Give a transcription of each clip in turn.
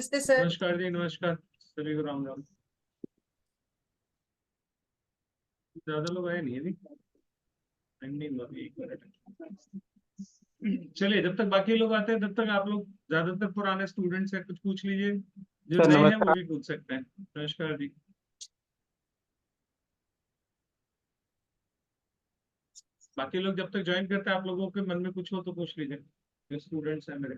नमस्ते सर। नमस्कार जी, नमस्कार सभी को राम राम। ज्यादा लोग आए नहीं है अभी, टाइम नहीं हुआ अभी, 1 मिनट। चलिए, जब तक बाकी लोग आते हैं तब तक आप लोग ज्यादातर पुराने स्टूडेंट्स हैं, कुछ पूछ लीजिए। जो सर नए हैं वो नमस्कार। भी पूछ सकते हैं। नमस्कार जी। बाकी लोग जब तक ज्वाइन करते हैं, आप लोगों के मन में कुछ हो तो पूछ लीजिए, जो स्टूडेंट्स हैं मेरे।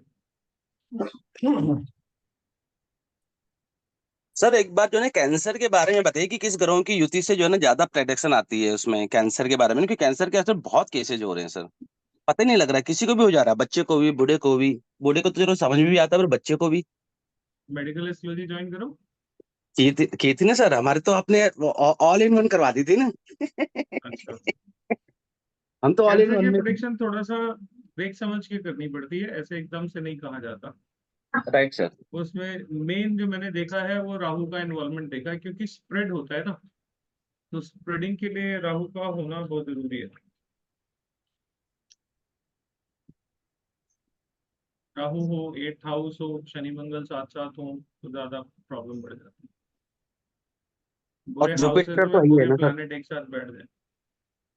सर एक बार जो है कैंसर के बारे में बताइए कि किस ग्रहों की युति से जो है ना ज्यादा प्रेडिक्शन आती है उसमें कैंसर के बारे में, क्योंकि कैंसर के असर बहुत केसेज हो रहे हैं सर। पता ही नहीं लग रहा है, किसी को भी हो जा रहा है, बच्चे को भी बूढ़े को भी। बूढ़े को तो चलो समझ में भी आता है, पर बच्चे को भी। मेडिकल एस्ट्रोलॉजी ज्वाइन करो। की थी ना सर, हमारे तो आपने ऑल इन वन करवा दी थी ना। अच्छा, हम तो ऑल इन कैंसर वन की में। प्रोडिक्शन थोड़ा सा देख समझ के करनी पड़ती है, ऐसे एकदम से नहीं कहा जाता। Right sir. उसमें मेन जो मैंने देखा है वो राहु का इन्वॉल्वमेंट देखा है, क्योंकि स्प्रेड होता है ना, तो स्प्रेडिंग के लिए राहु का होना बहुत जरूरी है। राहु हो, 8th हाउस हो, शनि मंगल साथ साथ हो तो ज्यादा प्रॉब्लम बढ़ जाती है। और बुरे हाउसेस जुपिटर तो में है ही है बुरे ना सर। प्लैनेट एक साथ बैठ जाए।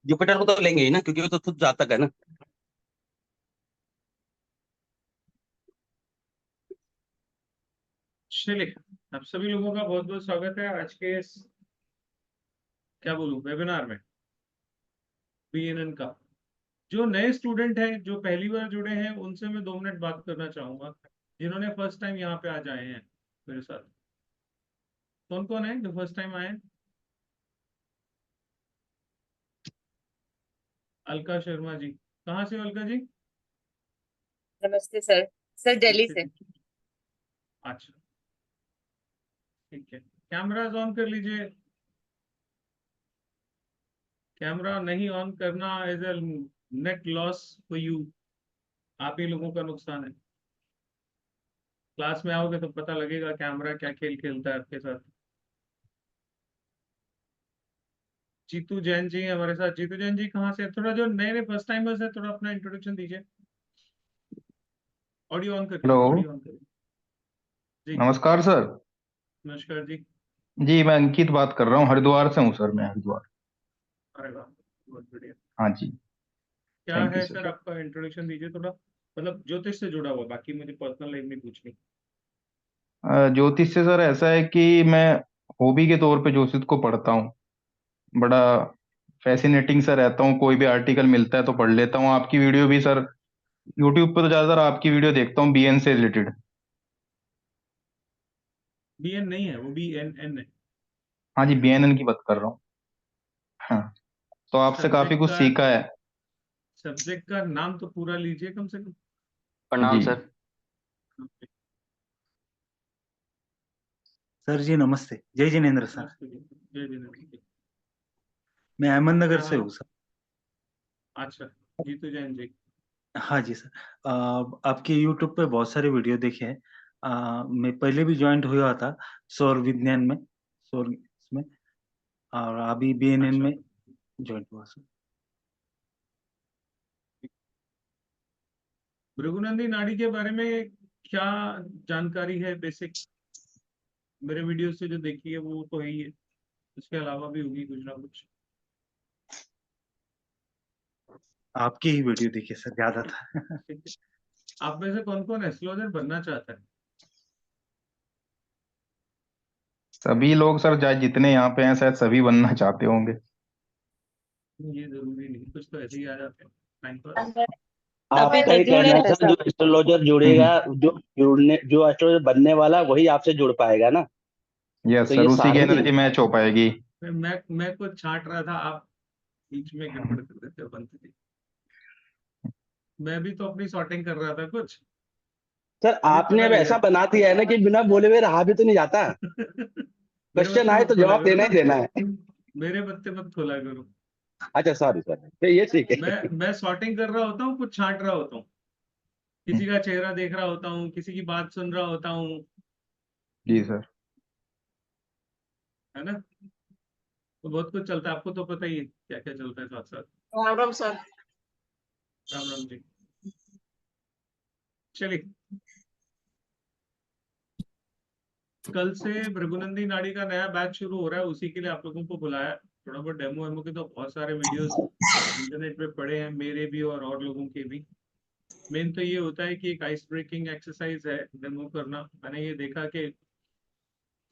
जुपिटर को तो लेंगे ही ना, क्योंकि वो तो खुद जातक है ना। चलिए, आप सभी लोगों का बहुत बहुत स्वागत है आज के क्या बोलूं, वेबिनार में, बीएनएन का। जो नए स्टूडेंट हैं, जो पहली बार जुड़े हैं, उनसे मैं 2 मिनट बात करना चाहूंगा। जिन्होंने फर्स्ट टाइम यहाँ पे आज आए हैं मेरे साथ, कौन कौन है जो फर्स्ट टाइम आए हैं? अलका शर्मा जी, कहाँ से हो अलका जी? नमस्ते सर। सर दिल्ली से। अच्छा, ठीक है। कैमराज ऑन कर लीजिए। कैमरा नहीं ऑन करना is a net loss for you. आप ही लोगों का नुकसान है। क्लास में आओगे तो पता लगेगा कैमरा क्या खेल खेलता है आपके साथ। जीतू जैन जी हैं हमारे साथ। जीतू जैन जी कहाँ से? थोड़ा जो नए नए फर्स्ट टाइमर्स है, थोड़ा अपना इंट्रोडक्शन दीजिए। ऑडियो ऑन करिए, हेलो। ऑडियो ऑन करिए जी। नमस्कार सर। नमस्कार जी। जी मैं अंकित बात कर रहा हूँ, हरिद्वार से हूँ सर, मैं हरिद्वार। अरे वाह, बहुत बढ़िया। हाँ जी। क्या थैंक यू है सर। सर, आपका इंट्रोडक्शन दीजिए थोड़ा, मतलब ज्योतिष से जुड़ा हुआ, बाकी मुझे पर्सनल लाइफ नहीं पूछनी। ज्योतिष से सर ऐसा है कि मैं हॉबी के तौर पे ज्योतिष को पढ़ता हूँ। बड़ा फैसिनेटिंग सा रहता हूँ, कोई भी आर्टिकल मिलता है तो पढ़ लेता हूँ। आपकी वीडियो भी सर, यूट्यूब पे तो ज़्यादातर आपकी वीडियो देखता हूँ बीएन से रिलेटेड। बीएन नहीं है वो, BNN है। हाँ जी, बीएनएन की बात कर रहा हूँ। हाँ, तो आपसे काफ़ी सब्जेक्ट कुछ का सीखा है। सब्जेक्ट का नाम तो पूरा लीजिए कम से कम। प्रणाम जी। सर। सर जी नमस्ते। जय जिनेन्द्र सर। नमस्ते जी, जय जिनेन्द्र जी। मैं अहमदनगर क्या से हाल? हूँ सर। अच्छा, जीतू जैन जी। हाँ जी सर। आपके यूट्यूब पे बहुत सारे वीडियो देखे हैं। मैं पहले भी ज्वाइंट हुआ था सौर विज्ञान में, सौर इसमें, और अभी बीएनएन अच्छा, में ज्वाइंट हुआ सर। भृगुनंदी नाड़ी के बारे में क्या जानकारी है बेसिक? मेरे वीडियो से जो देखी है वो तो है ही है, उसके अलावा भी होगी कुछ ना कुछ। आपकी ही वीडियो देखे सर, ज्यादा था। ठीक है। आप में से कौन कौन एस्ट्रोलॉजर बनना चाहता है? सभी लोग सर, चाहे जितने यहाँ पे हैं, शायद सभी बनना चाहते होंगे। ये जरूरी नहीं, कुछ तो ऐसे ही आ जाते हैं टाइम पास। अभी आपका तक ही जुड़े कहना है थे सर, जो सब। एस्ट्रोलॉजर जुड़ेगा, जो एस्ट्रोलॉजर बनने वाला वही आपसे जुड़ पाएगा ना। यस तो सर, ये उसी की सारे ही एनर्जी मैच हो पाएगी। मैं कुछ छांट रहा था, आप बीच में गड़बड़ कर देते हो बनती थी। मैं भी तो अपनी सॉर्टिंग कर रहा था कुछ, सर अभी आपने पता अब ऐसा लगेगा। बना दिया है ना कि बिना बोले हुए रहा भी तो नहीं जाता। मेरे क्वेश्चन बत्ते आए मत तो खोला जवाब करो देना ना, ही देना है। मेरे बत्ते मत खोला करो। अच्छा सॉरी सर, तो ये ठीक है। मैं सॉर्टिंग कर रहा होता हूँ, कुछ छांट रहा होता हूँ, किसी का चेहरा देख रहा होता हूँ, किसी की बात सुन रहा होता हूँ, जी सर। है ना? तो बहुत कुछ चलता है, आपको तो पता ही है क्या क्या चलता है साथ साथ। राम राम सर। राम राम जी। चलिए, कल से भृगुनंदी नाड़ी का नया बैच शुरू हो रहा है, उसी के लिए आप लोगों को बुलाया। थोड़ा बहुत डेमो वेमो के तो बहुत सारे वीडियोस इंटरनेट पे पड़े हैं, मेरे भी और लोगों के भी। मेन तो ये होता है कि एक आइस ब्रेकिंग एक्सरसाइज है डेमो करना। मैंने ये देखा कि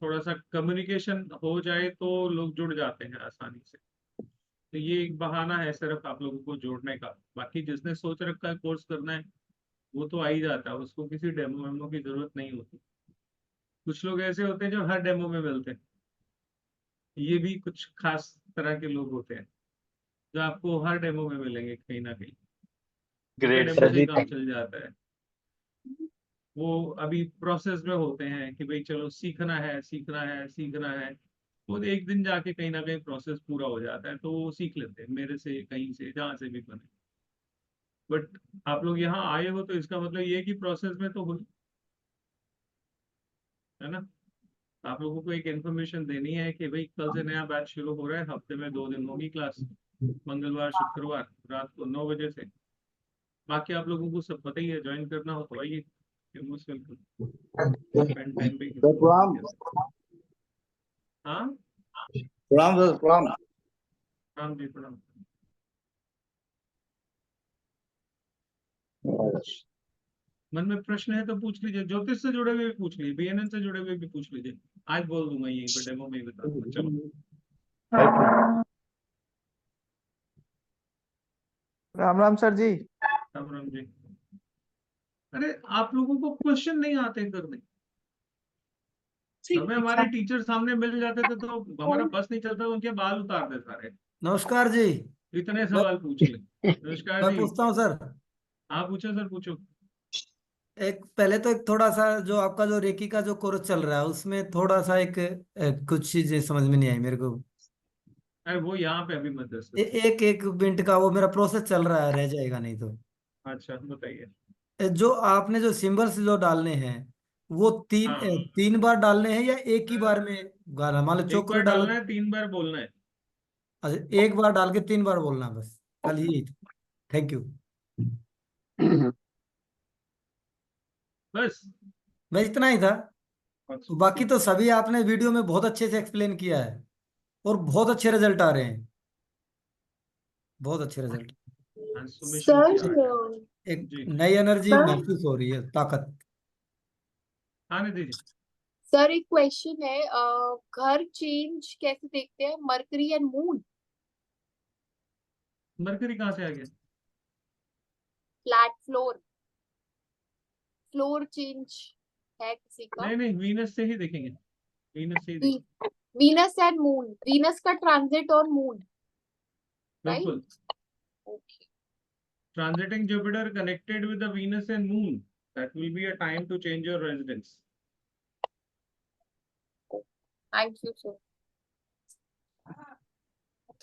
थोड़ा सा कम्युनिकेशन हो जाए तो लोग जुड़ जाते हैं आसानी से। तो ये एक बहाना है सिर्फ आप लोगों को जोड़ने का। बाकी जिसने सोच रखा है कोर्स करना है वो तो आ ही जाता है, उसको किसी डेमो वेमो की जरूरत नहीं होती। कुछ लोग ऐसे होते हैं जो हर डेमो में मिलते हैं, ये भी कुछ खास तरह के लोग होते हैं जो आपको हर डेमो में मिलेंगे कहीं ना कहीं। ग्रेट डेमो सर से ही जी। काम चल जाता है। वो अभी प्रोसेस में होते हैं कि भाई चलो सीखना है सीखना है सीखना है। वो एक दिन जाके कहीं ना कहीं प्रोसेस पूरा हो जाता है तो वो सीख लेते हैं मेरे से, कहीं से, जहाँ से भी बने। बट आप लोग यहाँ आए हो तो इसका मतलब ये है कि प्रोसेस में तो हो, है ना। आप लोगों को एक इन्फॉर्मेशन देनी है कि भाई कल से नया बैच शुरू हो रहा है, हफ्ते में 2 दिन होगी क्लास, मंगलवार शुक्रवार रात को 9 बजे से। बाकी आप लोगों को सब पता ही है, ज्वाइन करना हो तो आइए, मोस्ट वेलकम। स्पेंड टाइम पे सर प्रणाम। हाँ प्रणाम सर प्रणाम। राम जी प्रणाम। मन में प्रश्न है तो पूछ लीजिए, ज्योतिष से जुड़े हुए भी पूछ लीजिए, बीएनएन से जुड़े हुए भी पूछ लीजिए। आज बोल दूंगा यहीं पे डेमो में ही बता दूंगा। चलो राम राम सर जी। राम राम जी। अरे आप लोगों को क्वेश्चन नहीं आते करने। हमें हमारे टीचर सामने मिल जाते थे तो हमारा बस नहीं चलता, उनके बाल उतार दे सारे। नमस्कार जी। इतने सवाल पूछ ले। नमस्कार मैं जी। पूछता हूँ सर। हाँ पूछो सर पूछो। एक पहले तो एक थोड़ा सा जो आपका जो रेकी का जो कोर्स चल रहा है उसमें थोड़ा सा एक कुछ चीजें समझ में नहीं आई मेरे को। अरे वो यहाँ पे अभी मत दस। एक एक मिनट का वो मेरा प्रोसेस चल रहा है, रह जाएगा नहीं तो। अच्छा बताइए। जो आपने जो सिंबल्स जो डालने हैं वो हाँ तीन बार डालने हैं या एक ही बार में गाना, मान लो एक चोकर बार डालो। डालना है, 3 बार बोलना है। अच्छा, एक बार डाल के 3 बार बोलना है बस, कल यही। Thank you. बस। मैं इतना ही था। अच्छा बाकी तो सभी आपने वीडियो में बहुत अच्छे से एक्सप्लेन किया है और बहुत अच्छे रिजल्ट आ रहे हैं, बहुत अच्छे रिजल्ट। ट्रांसफॉर्मेशन की आर्ट है। एक जी नई एनर्जी महसूस हो रही है, ताकत। आने दीजिए। सर एक क्वेश्चन है, घर चेंज कैसे देखते हैं, मरकरी एंड मून? मरकरी कहाँ से आ गया? फ्लैट फ्लोर, फ्लोर चेंज है किसी का? नहीं नहीं, वीनस से ही देखेंगे, वीनस से ही देखेंगे। वीनस एंड मून, वीनस का ट्रांजिट और मून, राइट? बिल्कुल। Okay, Transiting Jupiter connected with the Venus and Moon, that will be a time to change your residence. Thank you sir.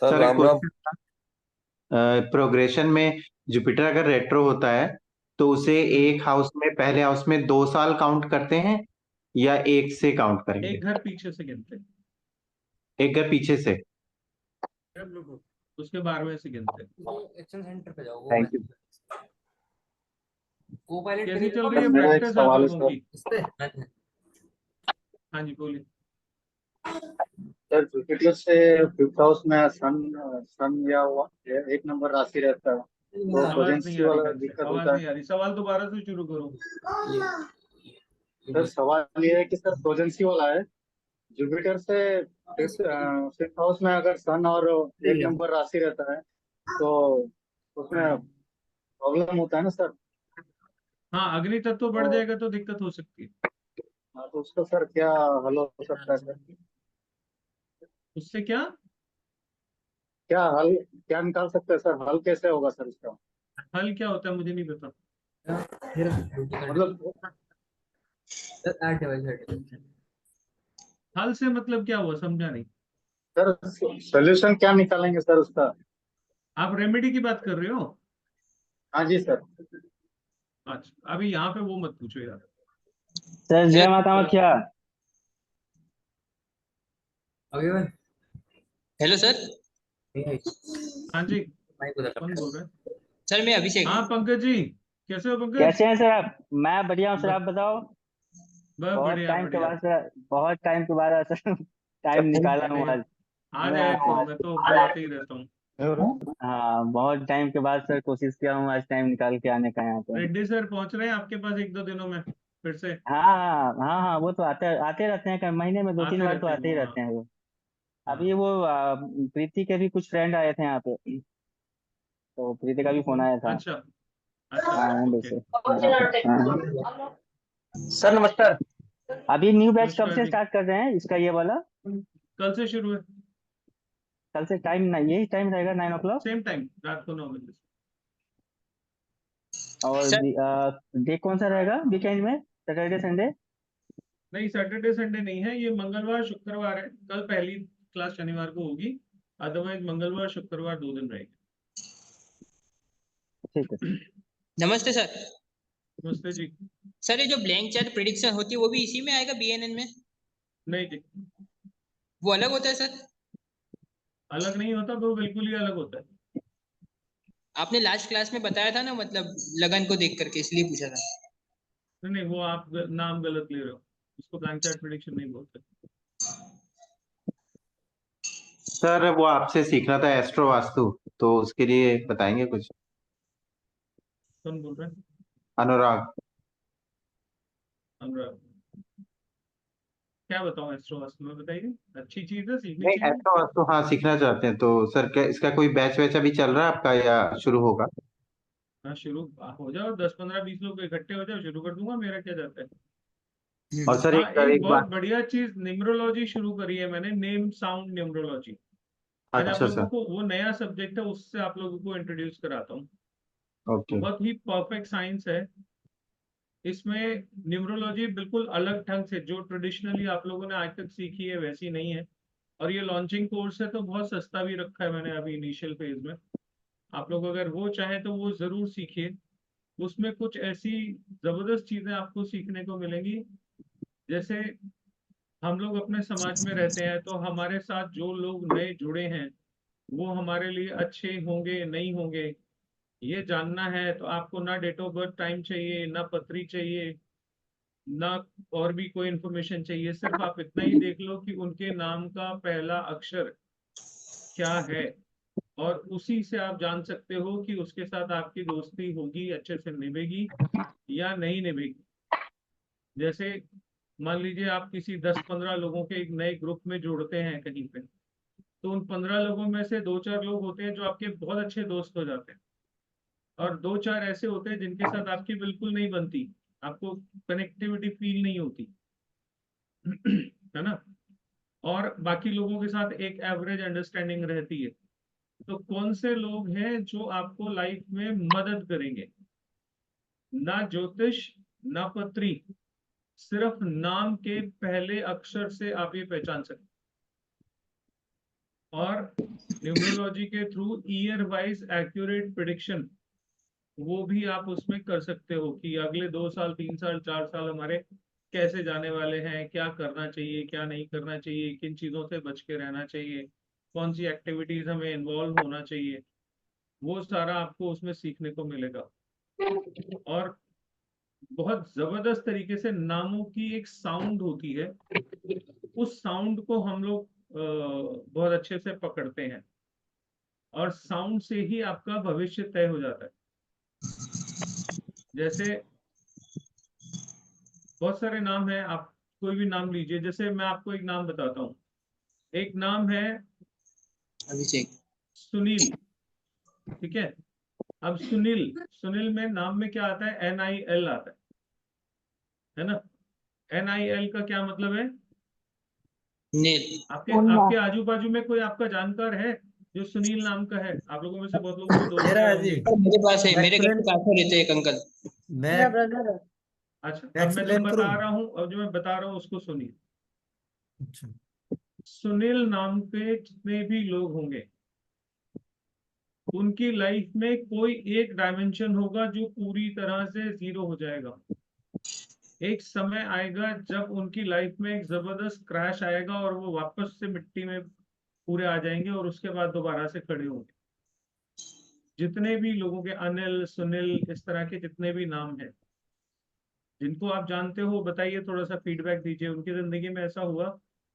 Sir sir Ram Ram. Progression में Jupiter अगर retro होता है तो उसे एक हाउस में, पहले हाउस में 2 साल काउंट करते हैं या एक से काउंट करेंगे? एक घर पीछे से गिनते हैं, एक घर पीछे से। उसके 12वें से गिनते हैं। एक्शन सेंटर पे जाओ। Thank you. को पायलट कैसी चल रही है मेरा एक प्रैक्टिस आप सवाल है लोगों सर। की? इस पे हाँ जी बोलिए। सर जुपिटर से 5th हाउस में सन या 1 नंबर राशि रहता है तो आवाज नहीं प्रेजेंसी आ रही वाला ढंग से, दिक्कत आवाज होता नहीं आ रही। सवाल दोबारा से शुरू करो। है। सर सवाल ये है कि सर प्रेजेंसी वाला है, जुपिटर से 5th हाउस में अगर सन और 1 नंबर राशि रहता है तो उसमें प्रॉब्लम होता है ना सर? हाँ अग्नि तत्व बढ़ जाएगा तो दिक्कत हो सकती है। हाँ तो उसका सर क्या हल हो सकता है सर? उससे क्या क्या हल, क्या निकाल सकते हैं सर? हल कैसे होगा सर इसका? हल क्या होता है मुझे नहीं पता। मतलब हल से मतलब क्या हुआ, समझा नहीं। सर सोल्यूशन क्या निकालेंगे सर उसका? आप रेमेडी की बात कर रहे हो? हाँ जी सर। अच्छा अभी यहाँ पे वो मत पूछो यार। सर जय माता मखिया। Hello sir. हाँ जी कौन बोल रहे हैं? सर मैं अभिषेक। हाँ पंकज जी, कैसे हो पंकज? कैसे हैं सर आप? मैं बढ़िया हूँ सर, आप बताओ। बस बहुत बढ़िया टाइम के बढ़िया। बाद सर, बहुत टाइम के बाद सर टाइम निकाला हूँ नहीं, आज। आ मैं जाया करो, मैं तो बुलाते ही रहता हूँ। हाँ, बहुत टाइम के बाद सर कोशिश किया हूँ आज टाइम निकाल के आने का यहाँ पे। रेड्डी सर पहुंच रहे हैं आपके पास 1-2 दिनों में फिर से? हाँ हाँ हाँ हाँ, वो तो आते आते रहते हैं, महीने में 2-3 आते बार तो रहते हैं आते ही वो, रहते हैं वो। हाँ अभी वो प्रीति के भी कुछ फ्रेंड आए थे यहाँ पे, तो प्रीति का भी फोन आया था। अच्छा अच्छा हाँ मुंबई ओके। से। हाँ। सर नमस्कार। अभी न्यू बैच कब नमस्कार से जी। स्टार्ट कर रहे हैं इसका ये वाला? कल से शुरू है, कल से टाइम ना यही टाइम रहेगा 9 o'clock? सेम टाइम, रात को 9 बजे। और सर डे कौन सा रहेगा वीकेंड में, सैटरडे संडे? नहीं, सैटरडे संडे नहीं है, ये मंगलवार शुक्रवार है। कल पहली क्लास शनिवार को होगी, अदरवाइज मंगलवार शुक्रवार 2 दिन रहेगी। ठीक है। नमस्ते सर। नमस्ते जी। सर ये जो ब्लैंक चैट प्रिडिक्शन होती है वो भी इसी में आएगा बीएनएन में? नहीं जी, वो अलग होता है सर? अलग नहीं होता, वो बिल्कुल ही अलग होता है। आपने लास्ट क्लास में बताया था ना, मतलब लगन को देख करके, इसलिए पूछा था। नहीं नहीं, वो आप नाम गलत ले रहे हो, इसको ब्लैंक चैट प्रेडिक्शन नहीं बोलते। सर वो आपसे सीखना था एस्ट्रो वास्तु, तो उसके लिए बताएंगे कुछ? कौन बोल रहे हैं? अनुराग। अनुराग। क्या बताऊं एस्ट्रो वास्तु में, बताइए, अच्छी चीज है, सीखनी नहीं, चाहिए। एस्ट्रो वास्तु हाँ सीखना चाहते हैं, तो सर क्या इसका कोई बैच वैच अभी चल रहा है आपका या शुरू होगा? हाँ शुरू हो जाओ, 10-15-20 लोग इकट्ठे हो जाओ, शुरू कर दूंगा, मेरा क्या जाता है। और सर हाँ, एक एक एक बहुत बात। बढ़िया चीज न्यूमरोलॉजी शुरू करी है मैंने, नेम साउंड न्यूमरोलॉजी। आज आप अच्छा लोगों सर। को, वो नया सब्जेक्ट है, उससे आप लोगों को इंट्रोड्यूस कराता हूँ। ओके। बहुत ही परफेक्ट साइंस है। इसमें न्यूमरोलॉजी बिल्कुल अलग ढंग से, जो ट्रेडिशनली आप लोगों ने आज तक सीखी है वैसी नहीं है। और ये लॉन्चिंग कोर्स है, तो बहुत सस्ता भी रखा है मैंने अभी इनिशियल फेज में। आप लोग अगर वो चाहें तो वो जरूर सीखिए। उसमें कुछ ऐसी जबरदस्त चीजें आपको सीखने को मिलेंगी। जैसे हम लोग अपने समाज में रहते हैं, तो हमारे साथ जो लोग नए जुड़े हैं वो हमारे लिए अच्छे होंगे नहीं होंगे, ये जानना है तो आपको ना डेट ऑफ बर्थ टाइम चाहिए, ना पत्री चाहिए, ना और भी कोई इंफॉर्मेशन चाहिए। सिर्फ आप इतना ही देख लो कि उनके नाम का पहला अक्षर क्या है, और उसी से आप जान सकते हो कि उसके साथ आपकी दोस्ती होगी, अच्छे से निभेगी या नहीं निभेगी। जैसे मान लीजिए आप किसी 10-15 लोगों के एक नए ग्रुप में जोड़ते हैं कहीं पे, तो उन 15 लोगों में से 2-4 लोग होते हैं जो आपके बहुत अच्छे दोस्त हो जाते हैं, और 2-4 ऐसे होते हैं जिनके साथ आपकी बिल्कुल नहीं बनती, आपको कनेक्टिविटी फील नहीं होती है ना। और बाकी लोगों के साथ एक एवरेज अंडरस्टैंडिंग रहती है। तो कौन से लोग हैं जो आपको लाइफ में मदद करेंगे? ना ज्योतिष, ना पत्री, सिर्फ नाम के पहले अक्षर से आप ये पहचान सकते। और न्यूमरोलॉजी के through year wise accurate prediction, वो भी आप उसमें कर सकते हो कि अगले 2 साल 3 साल 4 साल हमारे कैसे जाने वाले हैं, क्या करना चाहिए क्या नहीं करना चाहिए, किन चीजों से बच के रहना चाहिए, कौन सी एक्टिविटीज हमें इन्वॉल्व होना चाहिए, वो सारा आपको उसमें सीखने को मिलेगा। और बहुत जबरदस्त तरीके से नामों की एक साउंड होती है, उस साउंड को हम लोग बहुत अच्छे से पकड़ते हैं, और साउंड से ही आपका भविष्य तय हो जाता है। जैसे बहुत सारे नाम हैं, आप कोई भी नाम लीजिए। जैसे मैं आपको एक नाम बताता हूँ, एक नाम है अभिषेक। सुनील, ठीक है। अब सुनील, सुनील में नाम में क्या आता है? NIL आता है ना। NIL का क्या मतलब है? नील। आपके आपके आजू बाजू में कोई आपका जानकार है जो सुनील नाम का है? आप लोगों में से बहुत लोगों के दोस्त मेरा रहे है जी। होंगे। मेरे पास है, मैं मेरे घर के एक्सप्लेन पास में रहते हैं एक अंकल। मैं ब्रदर। अच्छा, अब मैं जो एक्सप्लेन बता करूं? रहा हूँ, और जो मैं बता रहा हूँ उसको सुनिए। अच्छा। सुनील नाम के जितने भी लोग होंगे, उनकी लाइफ में कोई एक डायमेंशन होगा जो पूरी तरह से जीरो हो जाएगा। एक समय आएगा जब उनकी लाइफ में एक जबरदस्त क्रैश आएगा और वो वापस से मिट्टी में पूरे आ जाएंगे, और उसके बाद दोबारा से खड़े होंगे। जितने भी लोगों के, अनिल, सुनील, इस तरह के जितने भी नाम हैं, जिनको आप जानते हो बताइए, थोड़ा सा फीडबैक दीजिए, उनकी जिंदगी में ऐसा हुआ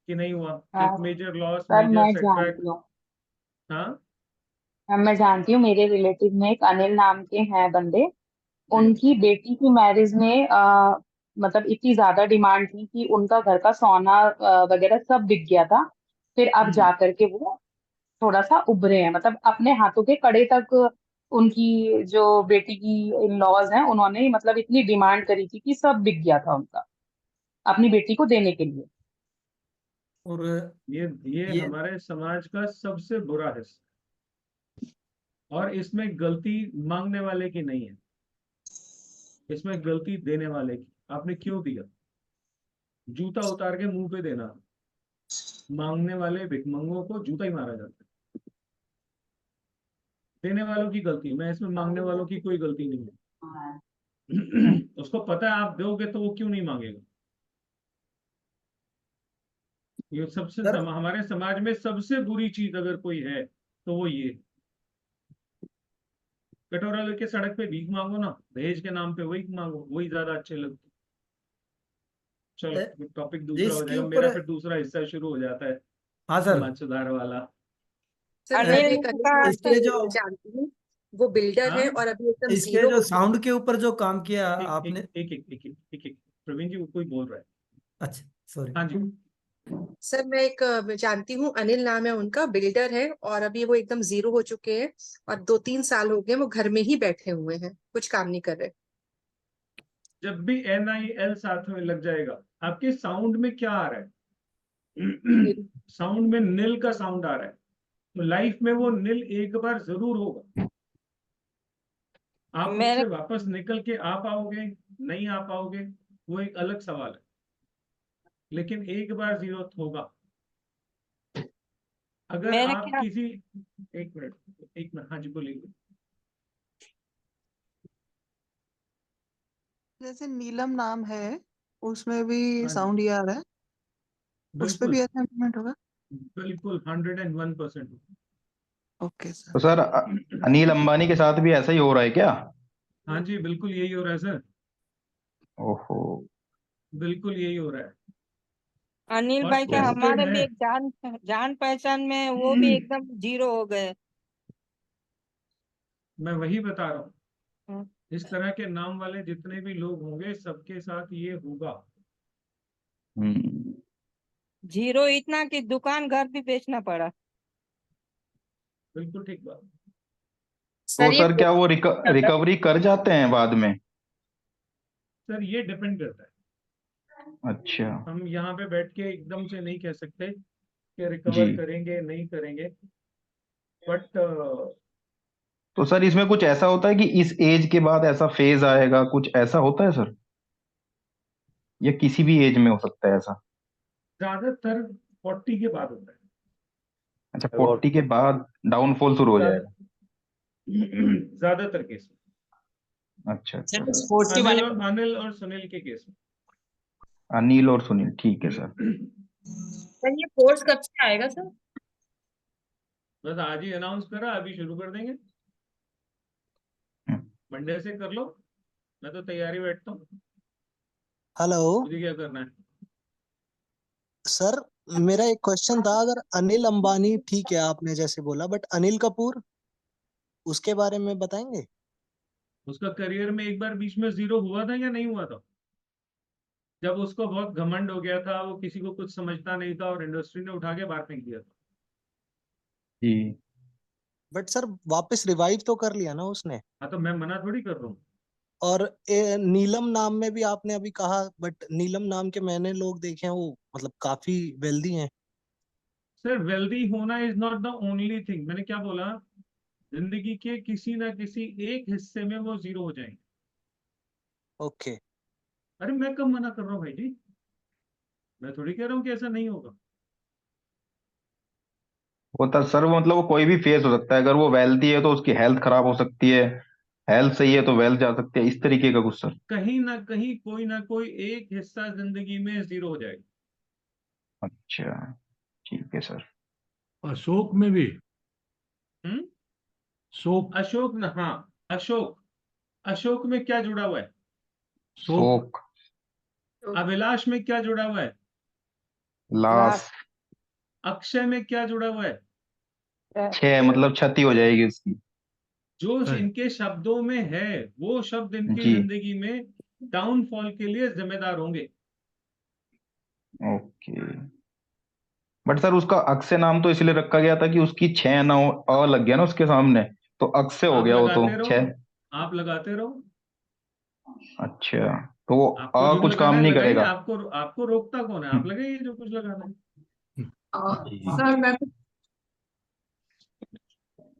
कि नहीं हुआ, हाँ एक मेजर लॉस, सर मेजर मैं सेटबैक। जानती हूँ। हाँ मैं जानती हूँ, मेरे रिलेटिव में एक अनिल नाम के हैं बंदे। जी। उनकी बेटी की मैरिज में मतलब इतनी ज्यादा डिमांड थी कि उनका घर का सोना वगैरह सब बिक गया था। फिर अब जा करके वो थोड़ा सा उभरे हैं, मतलब अपने हाथों के कड़े तक। उनकी जो बेटी की इन लॉज हैं, उन्होंने मतलब इतनी डिमांड करी थी कि सब बिक गया था उनका, अपनी बेटी को देने के लिए। और ये ये हमारे समाज का सबसे बुरा हिस्सा, और इसमें गलती मांगने वाले की नहीं है, इसमें गलती देने वाले की। आपने क्यों दिया? जूता उतार के मुंह पे देना। मांगने वाले भिखमंगों को जूता ही मारा जाता है। देने वालों की गलती, मैं इसमें मांगने वालों की कोई गलती नहीं है। उसको पता है आप दोगे तो वो क्यों नहीं मांगेगा। ये सबसे सर हमारे समाज में सबसे बुरी चीज अगर कोई है तो वो ये। कटोरा लेके सड़क पे भीख मांगो ना, दहेज के नाम पे वही मांगो, वही ज्यादा अच्छे लगते। चलो टॉपिक दूसरा हो जिसके जाएगा, ऊपर मेरा फिर दूसरा हिस्सा शुरू हो जाता है, हाँ सर, समाज सुधार वाला। सर मैं अनिल भी एक का अनिल नाम इसके का जो जानती हूँ, वो बिल्डर है हाँ और अभी एकदम इसके जीरो जो हो चुका साउंड के ऊपर जो काम किया है। एक आपने। एक एक एक एक एक एक प्रवीण जी, वो कोई बोल रहा है। अच्छा सॉरी। हाँ जी। सर मैं एक जानती हूँ, अनिल नाम है उनका, बिल्डर है और अभी वो एकदम जीरो हो चुके हैं और 2-3 साल हो गए वो घर में ही बैठे हुए हैं, कुछ काम नहीं कर रहे। जब भी NIL साथ में लग जाएगा, आपके साउंड में क्या आ रहा है? साउंड में नील का साउंड आ रहा है, तो लाइफ में वो नील एक बार जरूर होगा। आप मेरे उससे वापस निकल के आ पाओगे नहीं आ पाओगे वो एक अलग सवाल है, लेकिन एक बार जीरो होगा। अगर मेरे आप क्या किसी, एक मिनट, हाँ जी बोलिए। जैसे नीलम नाम है, उसमें भी हाँ जी साउंड ये आ रहा है, उस पे बिल्कुल भी ऐसा इम्प्लीमेंट होगा? बिल्कुल 101%। ओके तो सर। सर अनिल अंबानी के साथ भी ऐसा ही हो रहा है क्या? हाँ जी बिल्कुल यही हो रहा है सर, ओहो। बिल्कुल यही हो रहा है। अनिल और भाई क्या टेस्टेड हमारे है। भी एक जान जान पहचान में वो भी एकदम जीरो हो गए। मैं वही बता रहा हूँ, हम्म, इस तरह के नाम वाले जितने भी लोग होंगे सबके साथ ये होगा। हम्म। जीरो इतना कि दुकान घर भी बेचना पड़ा। बिल्कुल ठीक बात। तो सर ये सर क्या वो रिकवरी कर जाते हैं बाद में? सर ये डिपेंड करता है, अच्छा। हम यहाँ पे बैठ के एकदम से नहीं कह सकते कि जी। रिकवर करेंगे नहीं करेंगे, बट तो सर इसमें कुछ ऐसा होता है कि इस एज के बाद ऐसा फेज आएगा, कुछ ऐसा होता है सर, या किसी भी एज में हो सकता है ऐसा? ज्यादातर 40 के बाद होता है। अच्छा, 40 के बाद डाउनफॉल शुरू हो ज्यादा- जाएगा। ज्यादातर केस अच्छा अच्छा सर सर। 40 में, वाले अनिल और सुनील के केस अनिल और सुनील, ठीक है सर। में। सर ये कोर्स कब से आएगा सर? बस आज ही अनाउंस करा, अभी शुरू कर देंगे, हम्म। मंडे से कर लो। मैं तो तैयारी बैठता हूँ, हेलो मुझे क्या करना है। सर, मेरा एक क्वेश्चन था। अगर अनिल अंबानी ठीक है आपने जैसे बोला, बट अनिल कपूर, उसके बारे में बताएंगे? उसका करियर में एक बार बीच में जीरो हुआ था या नहीं हुआ था? जब उसको बहुत घमंड हो गया था, वो किसी को कुछ समझता नहीं था और इंडस्ट्री ने उठा के बाहर फेंक दिया था। जी। बट सर वापस रिवाइव तो कर लिया ना उसने। हाँ तो मैं मना थोड़ी कर रहा हूँ। और नीलम नाम में भी आपने अभी कहा, बट नीलम नाम के मैंने लोग देखे हैं, वो मतलब काफी वेल्दी हैं। सर वेल्दी होना is not the only thing. मैंने क्या बोला, जिंदगी के किसी ना किसी एक हिस्से में वो जीरो हो जाएंगे। ओके। अरे मैं कब मना कर रहा हूँ भाई जी, मैं थोड़ी कह रहा हूँ कि ऐसा नहीं होगा। होता सर, वो मतलब वो कोई भी फेस हो सकता है। अगर वो वेल्थी है तो उसकी हेल्थ खराब हो सकती है, हेल्थ सही है तो वेल्थ जा सकती है, इस तरीके का कुछ सर। कहीं ना कहीं कोई ना कोई एक हिस्सा जिंदगी में जीरो हो जाएगा। अच्छा, ठीक है सर। अशोक में भी हम्म। शोक अशोक न, हाँ अशोक, अशोक में क्या जुड़ा हुआ है? शोक शोक। अभिलाष में क्या जुड़ा हुआ है? लास्ट अक्षय में क्या जुड़ा हुआ है? 6 मतलब क्षति हो जाएगी उसकी। जो इनके शब्दों में है वो शब्द इनकी जी जिंदगी में डाउनफॉल के लिए जिम्मेदार होंगे। ओके। बट सर उसका अक्षय नाम तो इसलिए रखा गया था कि उसकी 6 ना अ लग गया ना उसके सामने, तो अक्षय हो आप गया वो तो लगाते रहो, 6। आप लगाते रहो, अच्छा तो वो आपको जो कुछ लगाना काम है नहीं लगाइए। करेगा। आपको रोकता कौन है? आप लगाइए जो कुछ लगाना है। सर मैं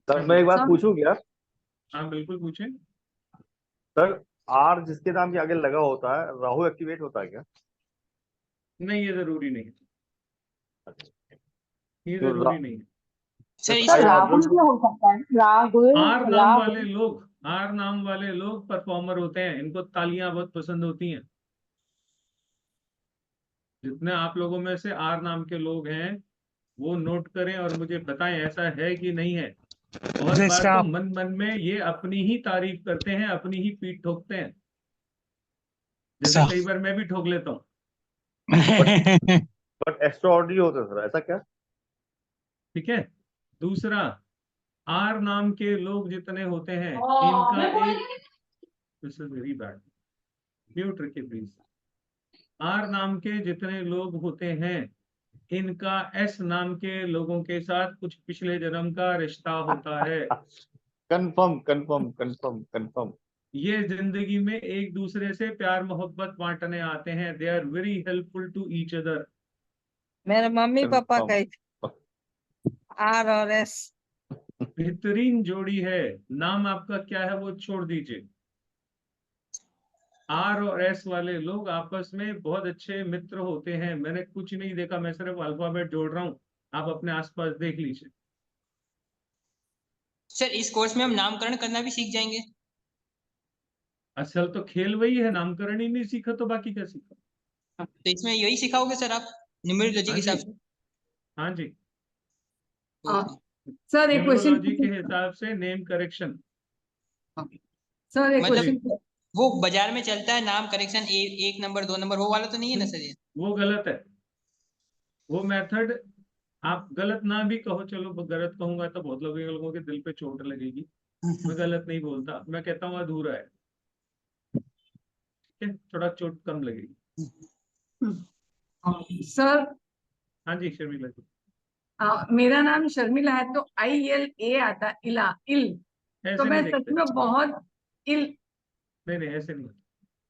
सर मैं एक बात सर पूछूं क्या? हाँ बिल्कुल पूछें। सर आर जिसके नाम के आगे लगा होता है राहु एक्टिवेट होता है क्या? नहीं, ये जरूरी नहीं है, ये तो जरूरी नहीं है। सर सर राहुल इसको क्या हो सकता है? राहुल आर नाम वाले राहुल लोग, आर नाम वाले लोग परफॉर्मर होते हैं, इनको तालियां बहुत पसंद होती हैं। जितने आप लोगों में से आर नाम के लोग हैं वो नोट करें और मुझे बताएं ऐसा है कि नहीं है। बहुत बार तो मन मन में ये अपनी ही तारीफ करते हैं, अपनी ही पीठ ठोकते हैं, जैसे कई बार मैं भी ठोक लेता हूँ। बट एक्स्ट्रा ऑर्डिनरी होता है सर, ऐसा क्या? ठीक है। दूसरा, आर नाम के लोग जितने होते हैं इनका एक, this is very bad, mute रखिए प्लीज। आर नाम के जितने लोग होते हैं इनका एस नाम के लोगों के साथ कुछ पिछले जन्म का रिश्ता होता है। Confirm confirm confirm confirm. ये जिंदगी में एक दूसरे से प्यार मोहब्बत बांटने आते हैं। They are very helpful to each other. मेरे मम्मी पापा का आर और एस बेहतरीन जोड़ी है। नाम आपका क्या है वो छोड़ दीजिए। आर और एस वाले लोग आपस में बहुत अच्छे मित्र होते हैं। मैंने कुछ नहीं देखा, मैं सिर्फ अल्फाबेट जोड़ रहा हूँ, आप अपने आसपास देख लीजिए। सर इस कोर्स में हम नामकरण करना भी सीख जाएंगे? असल तो खेल वही है, नामकरण ही नहीं सीखा तो बाकी क्या सीखा? तो इसमें यही सिखाओगे सर आप, न्यूमेरोलॉजी के हिसाब से? हाँ जी, सर एक क्वेश्चन न्यूमरोलॉजी के हिसाब से नेम करेक्शन। सर एक मतलब क्वेश्चन वो बाजार में चलता है नाम करेक्शन, एक नंबर 2 नंबर, वो वाला तो नहीं है ना सर ये? वो गलत है। वो मेथड आप गलत ना भी कहो, चलो गलत कहूंगा तो बहुत लोगों के दिल पे चोट लगेगी। मैं गलत नहीं बोलता, मैं कहता हूँ अधूरा है, ठीक है? थोड़ा चोट कम लगेगी। सर हाँ जी शर्मिला जी। मेरा नाम शर्मिला है तो ILA आता है, इला इल, ऐसे तो मैं नहीं सच देखते। में बहुत इल। नहीं ऐसे नहीं,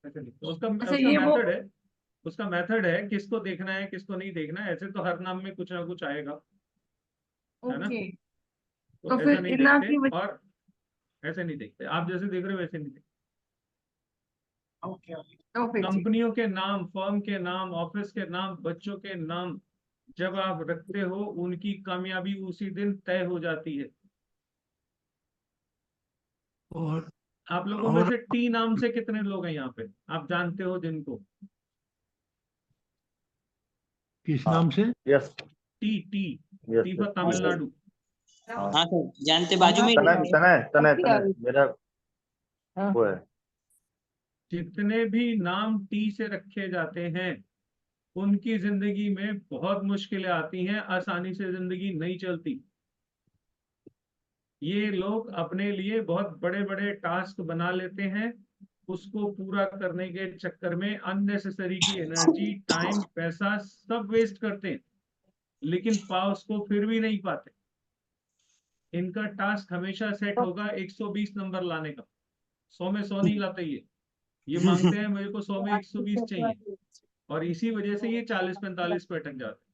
ऐसे नहीं। तो उसका अच्छा उसका ये वो मेथड है, उसका मेथड है किसको देखना है किसको नहीं देखना है। ऐसे तो हर नाम में कुछ ना कुछ आएगा, है ना? ओके, तो तो ऐसा फिर नहीं इला देखते, की और ऐसे नहीं देखते। आप जैसे देख रहे हो वैसे नहीं देखते। ओके ओके तो फिर ठीक। कंपनियों के नाम, फर्म के नाम, ऑफिस के नाम, बच्चों के नाम जब आप रखते हो उनकी कामयाबी उसी दिन तय हो जाती है। और आप लोगों में से टी नाम से कितने लोग हैं यहाँ पे आप जानते हो जिनको? किस नाम से? Yes T T yes T for Tamil Nadu. हाँ सर जानते, बाजू में ही तने रहते हैं। तने तने तने मेरा वो है। जितने भी नाम टी से रखे जाते हैं उनकी जिंदगी में बहुत मुश्किलें आती हैं, आसानी से जिंदगी नहीं चलती। ये लोग अपने लिए बहुत बड़े बड़े टास्क बना लेते हैं, उसको पूरा करने के चक्कर में अननेसेसरी की एनर्जी, टाइम, पैसा सब वेस्ट करते हैं, लेकिन पा उसको फिर भी नहीं पाते। इनका टास्क हमेशा सेट होगा 120 नंबर लाने का, 100 में 100 नहीं लाते ये मांगते हैं मेरे को 100 में 120 चाहिए, और इसी वजह से ये 40-45 पे अटक जाते हैं।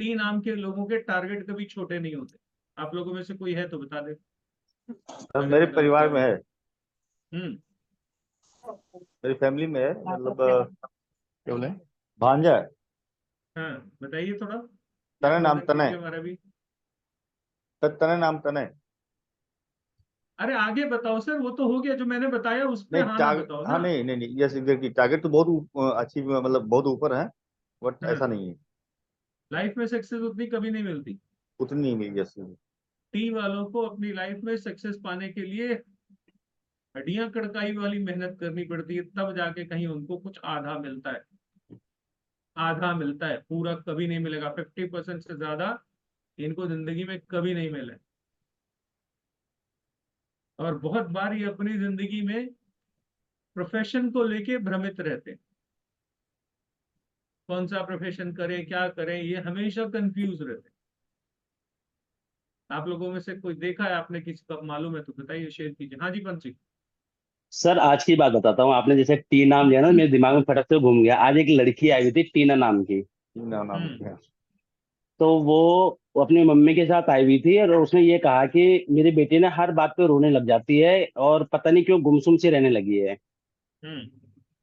टी नाम के लोगों के टारगेट कभी छोटे नहीं होते। आप लोगों में से कोई है तो बता दे। सर मेरे परिवार में है, हम्म, मेरी फैमिली में है, मतलब क्या बोले, भांजा है। हाँ बताइए थोड़ा। तने नाम तने, हमारा भी। तने नाम तने। अरे आगे बताओ सर, वो तो हो गया जो मैंने बताया उस पे नहीं हाँ ना बताओ हाँ ना। नहीं यस एग्जैक्टली, टारगेट तो बहुत अच्छी, मतलब बहुत ऊपर है, बट हाँ, ऐसा नहीं है, लाइफ में सक्सेस उतनी कभी नहीं मिलती। उतनी नहीं मिली। यस टी वालों को अपनी लाइफ में सक्सेस पाने के लिए हड्डियां कड़काई वाली मेहनत करनी पड़ती है, तब जाके कहीं उनको कुछ आधा मिलता है। आधा मिलता है, पूरा कभी नहीं मिलेगा। 50% से ज्यादा इनको जिंदगी में कभी नहीं मिले। और बहुत बार ये अपनी जिंदगी में प्रोफेशन को लेके भ्रमित रहते हैं, कौन सा प्रोफेशन करें, क्या करें, ये हमेशा कंफ्यूज रहते हैं। आप लोगों में से कोई देखा है आपने, किसी को मालूम है तो बताइए, शेयर कीजिए। हाँ जी पंच जी। सर आज की बात बताता हूँ, आपने जैसे टी नाम लिया ना, मेरे दिमाग में फटक से घूम गया। आज एक लड़की आई हुई थी टीना नाम की। टीना नाम की है। तो वो अपनी मम्मी के साथ आई हुई थी और उसने ये कहा कि मेरी बेटी ना हर बात पे रोने लग जाती है और पता नहीं क्यों गुमसुम सी रहने लगी है।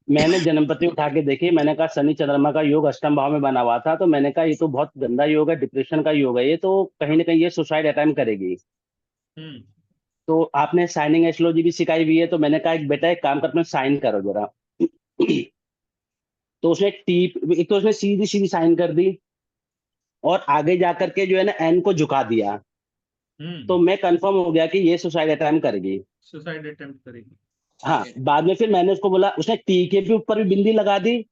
मैंने जन्मपति उठा के देखी, मैंने कहा शनि चंद्रमा का योग अष्टम भाव में बना हुआ था, तो मैंने कहा ये तो बहुत गंदा योग है, डिप्रेशन का योग है ये, तो कहीं ना कहीं ये सुसाइड अटेम्प्ट करेगी। तो आपने साइनिंग एस्ट्रोलॉजी भी सिखाई हुई है, तो मैंने कहा एक बेटा एक काम कर, अपना साइन करो जरा। तो उसने एक तो उसने सीधी सीधी साइन कर दी और आगे जाकर के जो है ना एन को झुका दिया। तो मैं कंफर्म हो गया कि ये सुसाइड अटेम्प्ट करेगी। सुसाइड अटेम्प्ट करेगी। हाँ, बाद में फिर मैंने उसको बोला, उसने टी के भी ऊपर भी बिंदी लगा दी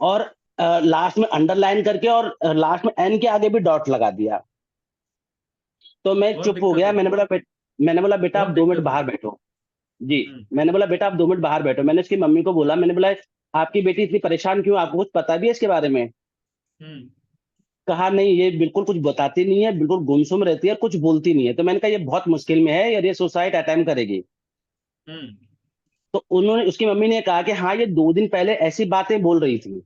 और लास्ट में अंडरलाइन करके और लास्ट में एन के आगे भी डॉट लगा दिया। तो मैं बहुत चुप हो दिक्कत गया। होगी। मैंने बोला बेटा आप बहुत 2 मिनट दिक्कत बाहर होगी। बैठो। जी, मैंने बोला बेटा आप 2 मिनट बाहर बैठो। मैंने उसकी मम्मी को बोला, मैंने बोला आपकी बेटी इतनी परेशान क्यों, आपको कुछ पता भी है इसके बारे में? कहा नहीं, ये बिल्कुल कुछ बताती नहीं है, बिल्कुल गुमसुम रहती है, कुछ बोलती नहीं है। तो मैंने कहा ये बहुत मुश्किल में है, और ये सुसाइड अटेम्प्ट करेगी। तो उन्होंने, उसकी मम्मी ने कहा कि हाँ ये 2 दिन पहले ऐसी बातें बोल रही थी।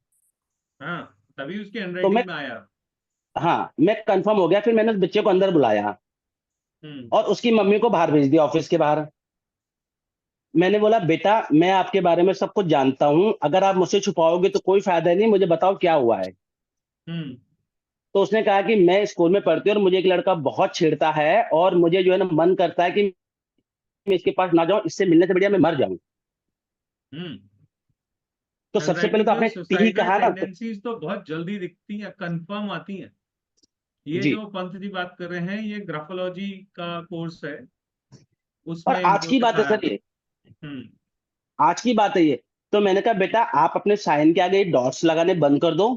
हाँ, तभी उसके तो मैं, हैंडराइटिंग में आया। हाँ मैं कंफर्म हो गया। फिर मैंने उस बच्चे को अंदर बुलाया और उसकी मम्मी को बाहर भेज दिया, ऑफिस के बाहर। मैंने बोला बेटा मैं आपके बारे में सब कुछ जानता हूं, अगर आप मुझसे छुपाओगे तो कोई फायदा नहीं, मुझे बताओ क्या हुआ है। तो उसने कहा कि मैं स्कूल में पढ़ती हूँ और मुझे एक लड़का बहुत छेड़ता है और मुझे जो है ना मन करता है कि मैं इसके पास ना जाऊं, इससे मिलने से बढ़िया मैं मर जाऊं। तो सबसे पहले हैंडराइटिंग तो में आपने टी सुसाइडल कहा ना, तो टेंडेंसीज तो बहुत जल्दी दिखती हैं, कंफर्म आती हैं। ये जी। जो पंत जी बात कर रहे हैं, ये ग्राफोलॉजी का कोर्स है, और उसमें आज इनको की बात है सिखाया सर था। ये, आज की बात है ये। तो मैंने कहा बेटा आप अपने साइन के आगे डॉट्स लगाने बंद कर दो,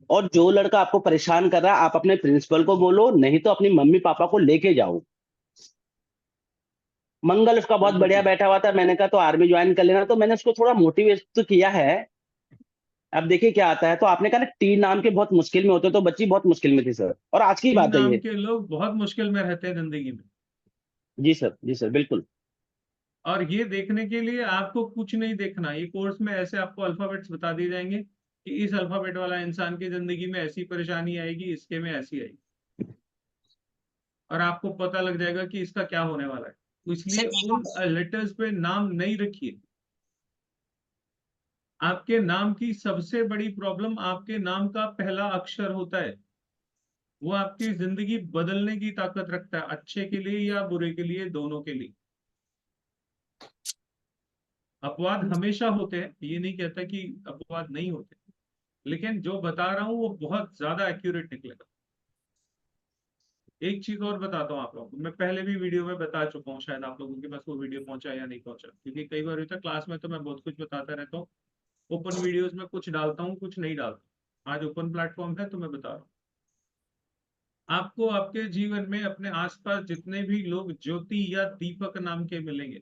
और जो लड़का आपको परेशान कर रहा है आप अपने प्रिंसिपल को बोलो, नहीं तो अपनी मम्मी पापा को लेके जाओ। मंगल उसका बहुत बिल्कुल बढ़िया ठीक। बैठा हुआ था, मैंने कहा तो आर्मी ज्वाइन कर लेना। तो मैंने उसको थोड़ा मोटिवेट तो किया है, अब देखिए क्या आता है। तो आपने कहा ना टी नाम के बहुत मुश्किल में होते हैं, तो बच्ची बहुत मुश्किल में थी सर, और आज की टी बात है नाम ये। के लोग बहुत मुश्किल में रहते हैं जिंदगी में। जी सर, जी सर, बिल्कुल। और ये देखने के लिए आपको कुछ नहीं देखना, ये कोर्स में ऐसे आपको अल्फाबेट्स बता दिए जाएंगे कि इस अल्फाबेट वाला इंसान की जिंदगी में ऐसी परेशानी आएगी, इसके में ऐसी आएगी, और आपको पता लग जाएगा कि इसका क्या होने वाला है। तो इसलिए उन लेटर्स पे नाम नहीं रखिए। आपके नाम की सबसे बड़ी प्रॉब्लम आपके नाम का पहला अक्षर होता है। वो आपकी जिंदगी बदलने की ताकत रखता है, अच्छे के लिए या बुरे के लिए, दोनों के लिए। अपवाद हमेशा होते हैं, ये नहीं कहता कि अपवाद नहीं होते, लेकिन जो बता रहा हूं वो बहुत ज्यादा एक्यूरेट निकलेगा। एक चीज और बताता हूँ आप लोगों को, मैं पहले भी वीडियो में बता चुका हूँ, शायद आप लोगों के पास वो वीडियो पहुंचा या नहीं पहुंचा, क्योंकि कई बार होता है क्लास में तो मैं बहुत कुछ बताता रहता हूँ, ओपन वीडियोस में कुछ डालता हूँ कुछ नहीं डालता। आज ओपन प्लेटफॉर्म है तो मैं बता रहा हूँ आपको। आपके जीवन में अपने आसपास जितने भी लोग ज्योति या दीपक नाम के मिलेंगे,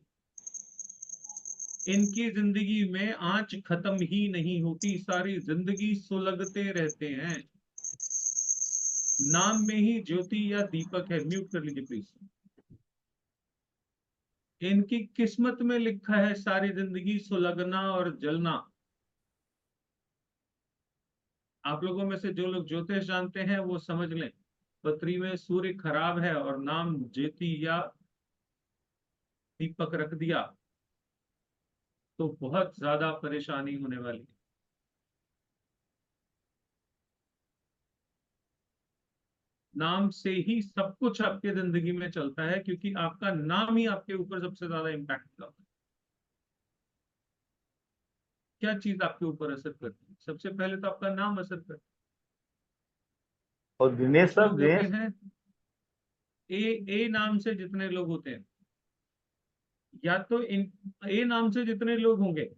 इनकी जिंदगी में आंच खत्म ही नहीं होती, सारी जिंदगी सुलगते रहते हैं। नाम में ही ज्योति या दीपक है। म्यूट कर लीजिए प्लीज। इनकी किस्मत में लिखा है सारी जिंदगी सुलगना और जलना। आप लोगों में से जो लोग ज्योतिष जानते हैं वो समझ लें, पृथ्वी में सूर्य खराब है और नाम ज्योति या दीपक रख दिया तो बहुत ज्यादा परेशानी होने वाली है। नाम से ही सब कुछ आपके जिंदगी में चलता है, क्योंकि आपका नाम ही आपके ऊपर सबसे ज्यादा इम्पैक्ट करता है। क्या चीज आपके ऊपर असर करती है? सबसे पहले तो आपका नाम असर करता है। और दिनेश कुछ सर, लोग होते दिनेश हैं ए नाम से, जितने लोग होते हैं या तो इन ए नाम से जितने लोग होंगे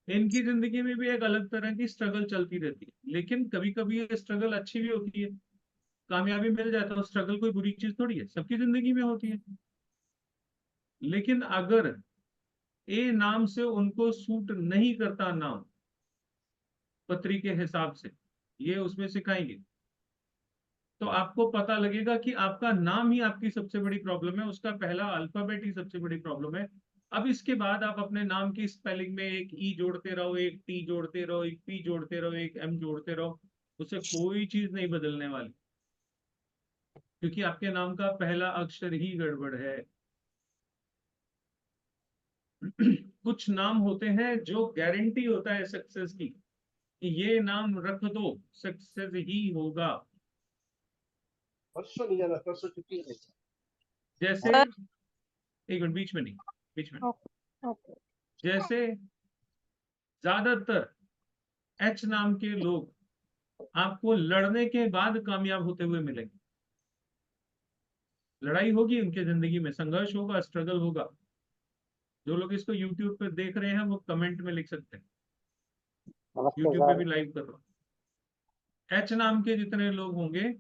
इनकी जिंदगी में भी एक अलग तरह की स्ट्रगल चलती रहती है, लेकिन कभी कभी ये स्ट्रगल अच्छी भी होती है, कामयाबी मिल जाए तो स्ट्रगल कोई बुरी चीज थोड़ी है, सबकी जिंदगी में होती है। लेकिन अगर ए नाम से उनको सूट नहीं करता नाम पत्री के हिसाब से, ये उसमें सिखाएंगे, तो आपको पता लगेगा कि आपका नाम ही आपकी सबसे बड़ी प्रॉब्लम है, उसका पहला अल्फाबेट ही सबसे बड़ी प्रॉब्लम है। अब इसके बाद आप अपने नाम की स्पेलिंग में एक ई जोड़ते रहो, एक टी जोड़ते रहो, एक पी जोड़ते रहो, एक एम जोड़ते रहो, उससे कोई चीज नहीं बदलने वाली, क्योंकि आपके नाम का पहला अक्षर ही गड़बड़ है। कुछ नाम होते हैं जो गारंटी होता है सक्सेस की, कि ये नाम रख दो सक्सेस ही होगा। परसों नहीं जाना, परसों छुट्टी है। जैसे एक मिनट, बीच में नहीं, बीच में जैसे ज्यादातर एच नाम के लोग आपको लड़ने के बाद कामयाब होते हुए मिलेंगे। लड़ाई होगी उनके जिंदगी में, संघर्ष होगा, स्ट्रगल होगा। जो लोग इसको यूट्यूब पे देख रहे हैं वो कमेंट में लिख सकते हैं, यूट्यूब पे भी लाइव कर रहा हूं। एच नाम के जितने लोग होंगे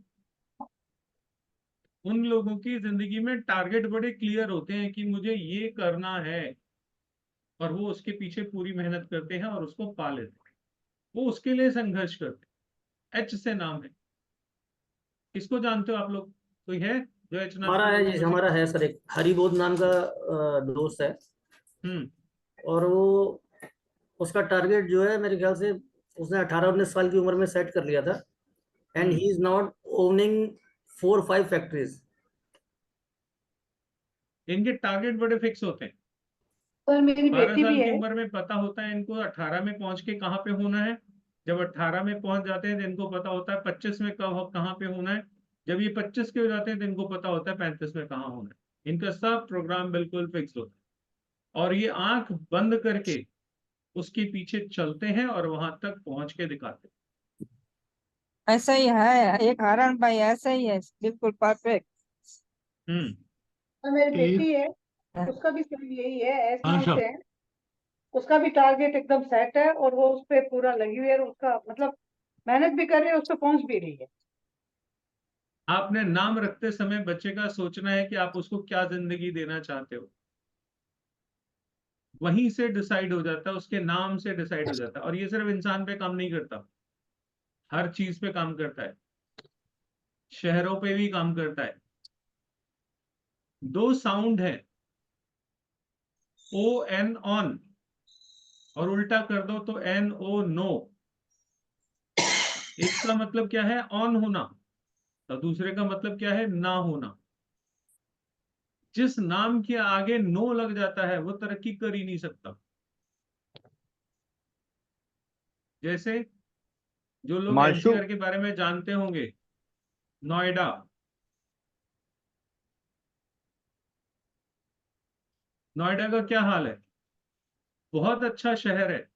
उन लोगों की जिंदगी में टारगेट बड़े क्लियर होते हैं कि मुझे ये करना है, और वो उसके पीछे पूरी मेहनत करते हैं और उसको पा लेते हैं, वो उसके लिए संघर्ष करते हैं। एच से नाम है, किसको जानते हो आप लोग? कोई है जो एच नाम हमारा के है लोगों जी, में से? हमारा है सर, एक हरिबोध नाम का दोस्त है। और वो उसका टारगेट जो है मेरे ख्याल से उसने 18-19 साल की उम्र में सेट कर लिया था, and he is not owning 4-5 factories. इनके टारगेट बड़े फिक्स होते हैं। सर मेरी 12 बेटी साल भी की है। उम्र में पता होता है इनको 18 में पहुंच के कहाँ पे होना है। जब 18 में पहुंच जाते हैं तो इनको पता होता है 25 में कहाँ पे होना है। जब ये 25 के हो जाते हैं तो इनको पता होता है 35 में कहाँ होना है। इनका सब प्रोग्राम बिल्कुल फिक्स होता है और ये आंख बंद करके उसके पीछे चलते हैं और वहां तक पहुंच के दिखाते ऐसा ही है, एक हरण भाई ऐसा ही है, बिल्कुल परफेक्ट। हैं। और मेरी एक बेटी है, उसका भी सेम यही है, एस हाँ नाम सर, से है। उसका भी टारगेट एकदम सेट है और वो उस पे पूरा लगी हुई है, और उसका मतलब मेहनत भी कर रही है, उस पे पहुंच भी रही है। आपने नाम रखते समय बच्चे का सोचना है कि आप उसको क्या जिंदगी देना चाहते हो, वहीं से डिसाइड हो जाता है, उसके नाम से डिसाइड हो जाता है। और ये सिर्फ इंसान पे काम नहीं करता, हर चीज पे काम करता है, शहरों पे भी काम करता है। दो साउंड है, ओ एन ऑन, और उल्टा कर दो तो एन ओ नो। एक का मतलब क्या है? ऑन होना, और दूसरे का मतलब क्या है? ना होना। जिस नाम के आगे नो लग जाता है वो तरक्की कर ही नहीं सकता। जैसे जो लोग हिमांशु, एनसीआर के बारे में जानते होंगे, नोएडा, नोएडा का क्या हाल है? बहुत अच्छा शहर है,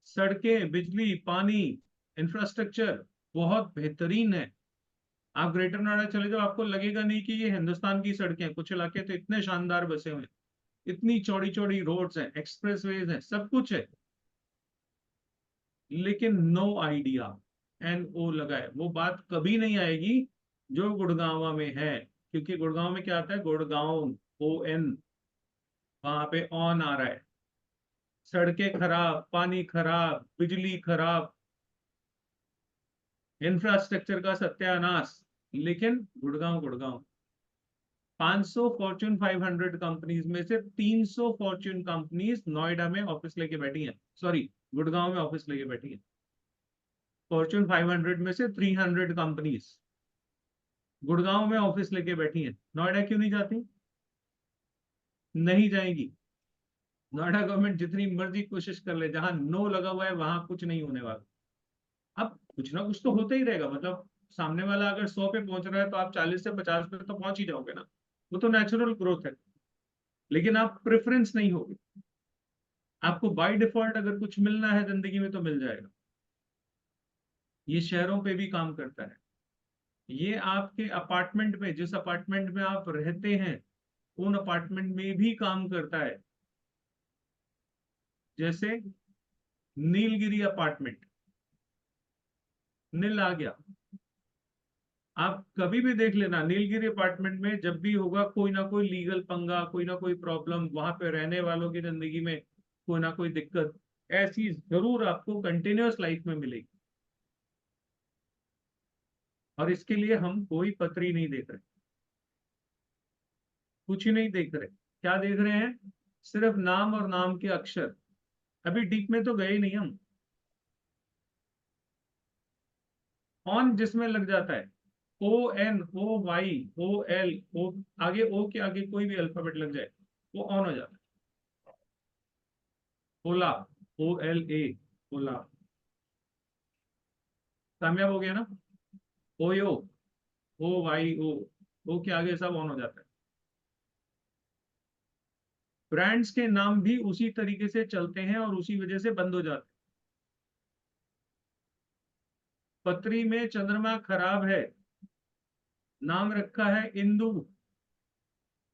सड़कें, बिजली, पानी, इंफ्रास्ट्रक्चर बहुत बेहतरीन है। आप ग्रेटर नोएडा चले जाओ, आपको लगेगा नहीं कि ये हिंदुस्तान की सड़कें। कुछ इलाके तो इतने शानदार बसे हुए हैं, इतनी चौड़ी चौड़ी रोड्स हैं, एक्सप्रेसवेज हैं, सब कुछ है, लेकिन नो आइडिया, एन ओ लगा है। वो बात कभी नहीं आएगी जो गुड़गांव में है, क्योंकि गुड़गांव में क्या आता है? गुड़गांव, ओ एन, वहां पे ऑन आ रहा है। सड़कें खराब, पानी खराब, बिजली खराब, इंफ्रास्ट्रक्चर का सत्यानाश, लेकिन गुड़गांव गुड़गांव। 500 फॉर्च्यून 500 कंपनीज में से 300 फॉर्च्यून कंपनीज नोएडा में ऑफिस लेके बैठी हैं, सॉरी गुड़गांव में ऑफिस लेके बैठी हैं। फॉर्च्यून 500 में से 300 कंपनीज गुड़गांव में ऑफिस लेके बैठी हैं। नोएडा क्यों नहीं जाती? नहीं जाएंगी। नोएडा गवर्नमेंट जितनी मर्जी कोशिश कर ले, जहां नो लगा हुआ है वहां कुछ नहीं होने वाला। अब कुछ ना कुछ तो होता ही रहेगा, मतलब सामने वाला अगर 100 पे पहुंच रहा है तो आप 40 से 50 पे तो पहुंच ही जाओगे ना, वो तो नेचुरल ग्रोथ है। लेकिन आप प्रेफरेंस नहीं होगी, आपको बाय डिफॉल्ट अगर कुछ मिलना है जिंदगी में तो मिल जाएगा। ये शहरों पे भी काम करता है। ये आपके अपार्टमेंट में, जिस अपार्टमेंट में आप रहते हैं, उन अपार्टमेंट में भी काम करता है। जैसे नीलगिरी अपार्टमेंट, नील आ गया, आप कभी भी देख लेना नीलगिरी अपार्टमेंट में जब भी होगा कोई ना कोई लीगल पंगा, कोई ना कोई प्रॉब्लम, वहां पे रहने वालों की जिंदगी में कोई ना कोई दिक्कत ऐसी जरूर आपको कंटिन्यूअस लाइफ में मिलेगी। और इसके लिए हम कोई पत्री नहीं देख रहे, कुछ ही नहीं देख रहे। क्या देख रहे हैं? सिर्फ नाम और नाम के अक्षर। अभी डीप में तो गए ही नहीं हम। ऑन जिसमें लग जाता है ONOYOL, ओ आगे ओ के आगे कोई भी अल्फाबेट लग जाए वो ऑन हो जाता है। ओला, OLA, ओला। कामयाब हो गया ना? ओयो, OYO, ओ के आगे सब ऑन हो जाता है। ब्रांड्स के नाम भी उसी तरीके से चलते हैं और उसी वजह से बंद हो जाते हैं। पत्री में चंद्रमा खराब है, नाम रखा है इंदु,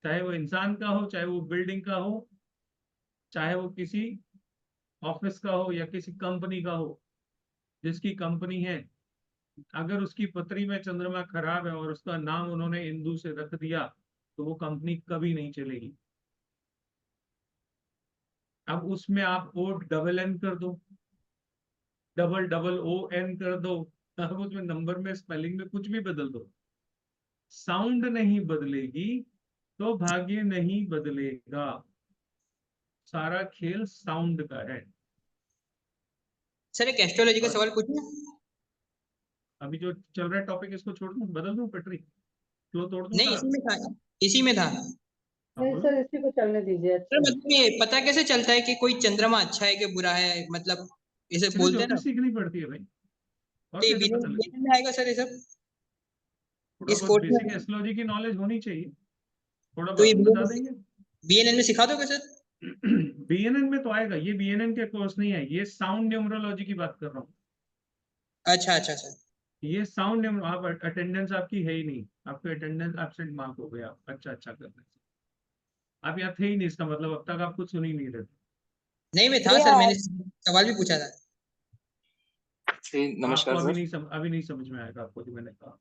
चाहे वो इंसान का हो, चाहे वो बिल्डिंग का हो, चाहे वो किसी ऑफिस का हो या किसी कंपनी का हो। जिसकी कंपनी है, अगर उसकी पत्री में चंद्रमा खराब है और उसका नाम उन्होंने इंदु से रख दिया तो वो कंपनी कभी नहीं चलेगी। अब उसमें आप ONN कर दो, OON कर दो, अब उसमें नंबर में स्पेलिंग में कुछ भी बदल दो, साउंड नहीं बदलेगी तो भाग्य नहीं बदलेगा। सारा खेल साउंड का है। सर एक एस्ट्रोलॉजी का सवाल पूछूं? अभी जो चल रहा है टॉपिक इसको छोड़ दूं, बदल दूं पटरी, फ्लो तोड़ दूं नहीं, सारा? इसी में था, इसी में था। नहीं सर, इसी को चलने दीजिए। सर मतलब ये पता कैसे चलता है कि कोई चंद्रमा अच्छा है कि बुरा है, मतलब इसे इसलिए बोलते हैं ना? ज्योतिष सीखनी पड़ती है भाई, और तो ये कैसे पता लगे? BNN में आएगा सर ये सब? थोड़ा इस बहुत कोर्स बेसिक में एस्ट्रोलॉजी की नॉलेज होनी चाहिए, थोड़ा तो ये बहुत तो बता देंगे। BNN में सिखा दोगे सर? BNN में तो आएगा, ये BNN के कोर्स नहीं है, ये साउंड न्यूमरोलॉजी की बात कर रहा हूँ। अच्छा अच्छा सर। ये साउंड न्यूमरो, आप अटेंडेंस आपकी है ही नहीं, आपके अटेंडेंस एब्सेंट मार्क हो गया अच्छा करने से। आप यहाँ थे ही नहीं, इसका मतलब अब तक आप कुछ सुन ही नहीं रहे थे। नहीं मैं था सर, मैंने सवाल भी पूछा था। आपको अभी नहीं समझ में आएगा आपको जो मैंने कहा।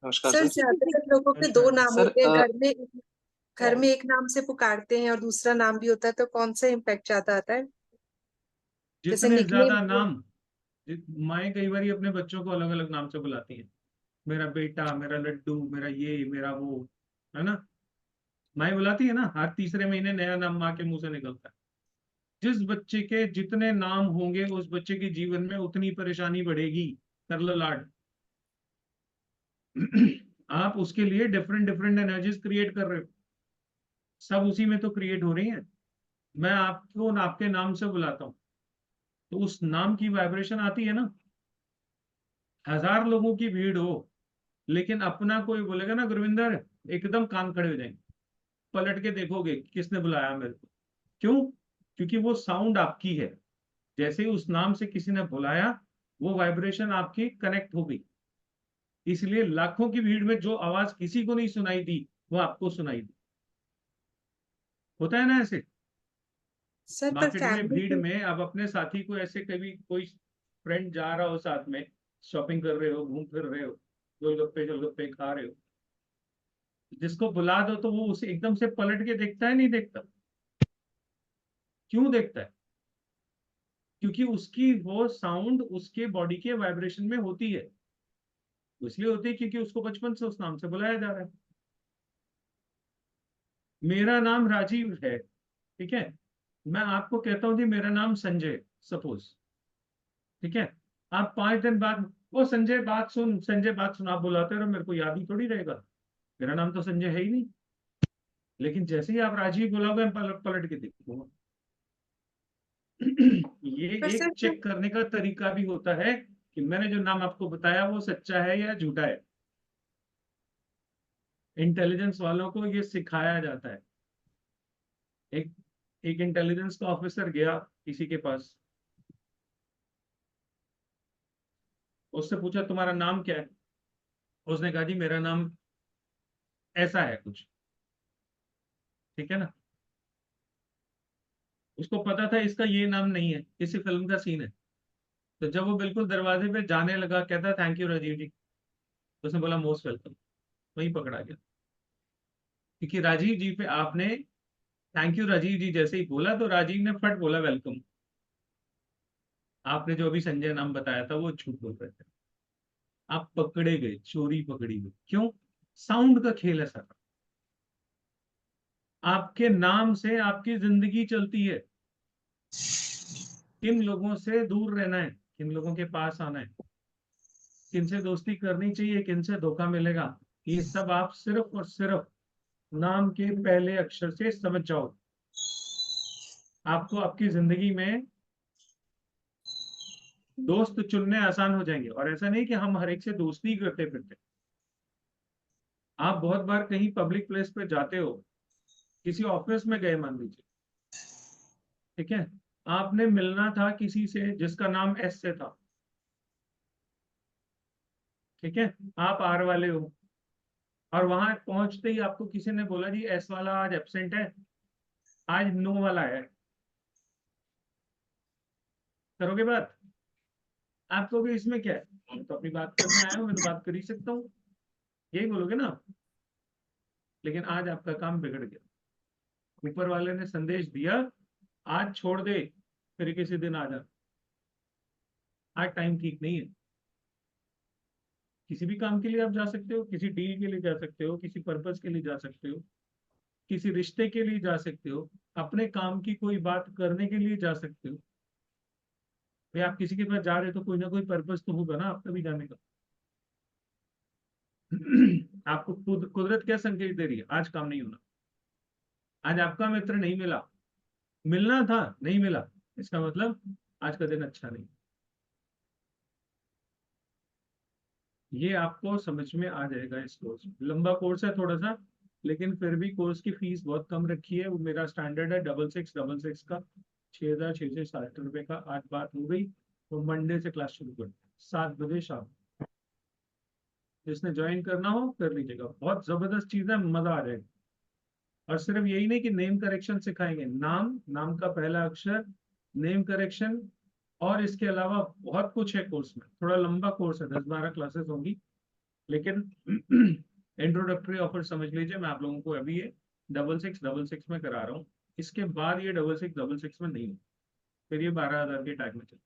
सर ज्यादातर लोगों के दो नाम होते हैं घर में एक नाम से पुकारते हैं और दूसरा नाम भी होता है, तो कौन सा इम्पैक्ट ज्यादा आता है? जैसे जितने ज्यादा निकनेम। नाम, माएँ कई बार अपने बच्चों को अलग अलग नाम से बुलाती हैं, मेरा बेटा, मेरा लड्डू, मेरा ये, मेरा वो, है ना? माएँ बुलाती है ना, हर तीसरे महीने नया नाम माँ के मुंह से निकलता है। जिस बच्चे के जितने नाम होंगे उस बच्चे के जीवन में उतनी परेशानी बढ़ेगी। कर लो लाड। आप उसके लिए डिफरेंट डिफरेंट एनर्जीज क्रिएट कर रहे हो, सब उसी में तो क्रिएट हो रही हैं। मैं आपको आपके नाम से बुलाता हूँ तो उस नाम की वाइब्रेशन आती है ना। 1000 लोगों की भीड़ हो लेकिन अपना कोई बोलेगा ना गुरविंदर, एकदम कान खड़े हो जाएंगे, पलट के देखोगे किसने बुलाया मेरे को। क्यों? क्योंकि वो साउंड आपकी है। जैसे ही उस नाम से किसी ने बुलाया वो वाइब्रेशन आपकी कनेक्ट हो गई। इसलिए लाखों की भीड़ में जो आवाज किसी को नहीं सुनाई दी वो आपको सुनाई दी। होता है ना ऐसे? सर पर मार्केट में भीड़ में अब अपने साथी को ऐसे, कभी कोई फ्रेंड जा रहा हो साथ में, शॉपिंग कर रहे हो, घूम फिर रहे हो, गोलगप्पे खा रहे हो, जिसको बुला दो तो वो उसे एकदम से पलट के देखता है? नहीं देखता। क्यों देखता है? क्योंकि उसकी वो साउंड उसके बॉडी के वाइब्रेशन में होती है। इसलिए होती है क्योंकि उसको बचपन से उस नाम से बुलाया जा रहा है। मेरा नाम राजीव है, ठीक है, मैं आपको कहता हूं जी मेरा नाम संजय, सपोज, ठीक है, आप 5 दिन बाद वो संजय बात सुन, संजय बात सुन, आप बुलाते रहो, मेरे को याद ही थोड़ी रहेगा, मेरा नाम तो संजय है ही नहीं। लेकिन जैसे ही आप राजीव बुलाओगे मैं पलट के देखूंगा। ये एक चेक करने का तरीका भी होता है कि मैंने जो नाम आपको बताया वो सच्चा है या झूठा है। इंटेलिजेंस वालों को ये सिखाया जाता है। एक इंटेलिजेंस का ऑफिसर गया किसी के पास, उससे पूछा तुम्हारा नाम क्या है? उसने कहा जी मेरा नाम ऐसा है कुछ। ठीक है ना। उसको पता था इसका ये नाम नहीं है, किसी फिल्म का सीन है। तो जब वो बिल्कुल दरवाजे पे जाने लगा, कहता थैंक यू राजीव जी, तो उसने बोला मोस्ट वेलकम, वहीं पकड़ा गया। क्योंकि राजीव जी पे आपने थैंक यू राजीव जी जैसे ही बोला तो राजीव ने फट बोला वेलकम। आपने जो अभी संजय नाम बताया था वो झूठ बोल रहे थे। आप पकड़े गए, चोरी पकड़ी गई। क्यों? साउंड का खेल है सर। आपके नाम से आपकी जिंदगी चलती है। किन लोगों से दूर रहना है, किन लोगों के पास आना है, किन से दोस्ती करनी चाहिए, किन से धोखा मिलेगा, ये सब आप सिर्फ और सिर्फ नाम के पहले अक्षर से समझ जाओ। आपको आपकी जिंदगी में दोस्त चुनने आसान हो जाएंगे। और ऐसा नहीं कि हम हर एक से दोस्ती करते फिरते। आप बहुत बार कहीं पब्लिक प्लेस पे जाते हो, किसी ऑफिस में गए मान लीजिए, ठीक है, आपने मिलना था किसी से जिसका नाम एस से था, ठीक है, आप आर वाले हो, और वहां पहुंचते ही आपको किसी ने बोला जी एस वाला आज एब्सेंट है, आज नो वाला है, करोगे बात? आप कहोगे इसमें क्या है, मैं तो अपनी बात करने आया हूं, मैं तो बात कर ही सकता हूँ, यही बोलोगे ना। लेकिन आज आपका काम बिगड़ गया। ऊपर वाले ने संदेश दिया, आज छोड़ दे, फिर किसी दिन आ जा। आज टाइम ठीक नहीं है। किसी भी काम के लिए आप जा सकते हो, किसी डील के लिए जा सकते हो, किसी पर्पस के लिए जा सकते हो, किसी रिश्ते के लिए जा सकते हो, अपने काम की कोई बात करने के लिए जा सकते हो। भाई आप किसी के पास जा रहे हो तो कोई ना कोई पर्पस तो होगा ना आपका भी जाने का। आपको कुदरत क्या संकेत दे रही है? आज काम नहीं होना। आज आपका मित्र नहीं मिला, मिलना था नहीं मिला, इसका मतलब आज का दिन अच्छा नहीं। ये आपको समझ में आ जाएगा। इस कोर्स लंबा कोर्स है थोड़ा सा, लेकिन फिर भी कोर्स की फीस बहुत कम रखी है। वो मेरा स्टैंडर्ड है 6666 का, 6660 रुपए का। आज बात हो गई तो मंडे से क्लास शुरू कर 7 बजे शाम। जिसने ज्वाइन करना हो कर लीजिएगा, बहुत जबरदस्त चीज है, मजा आ जाएगा। और सिर्फ यही नहीं कि नेम करेक्शन सिखाएंगे, नाम का पहला अक्षर, नेम करेक्शन, और इसके अलावा बहुत कुछ है कोर्स में। थोड़ा लंबा कोर्स है, 10-12 क्लासेस होंगी, लेकिन इंट्रोडक्टरी ऑफर समझ लीजिए। मैं आप लोगों को अभी ये 6666 में करा रहा हूँ, इसके बाद ये 6666 में नहीं, फिर ये 12,000 के टैग में चले।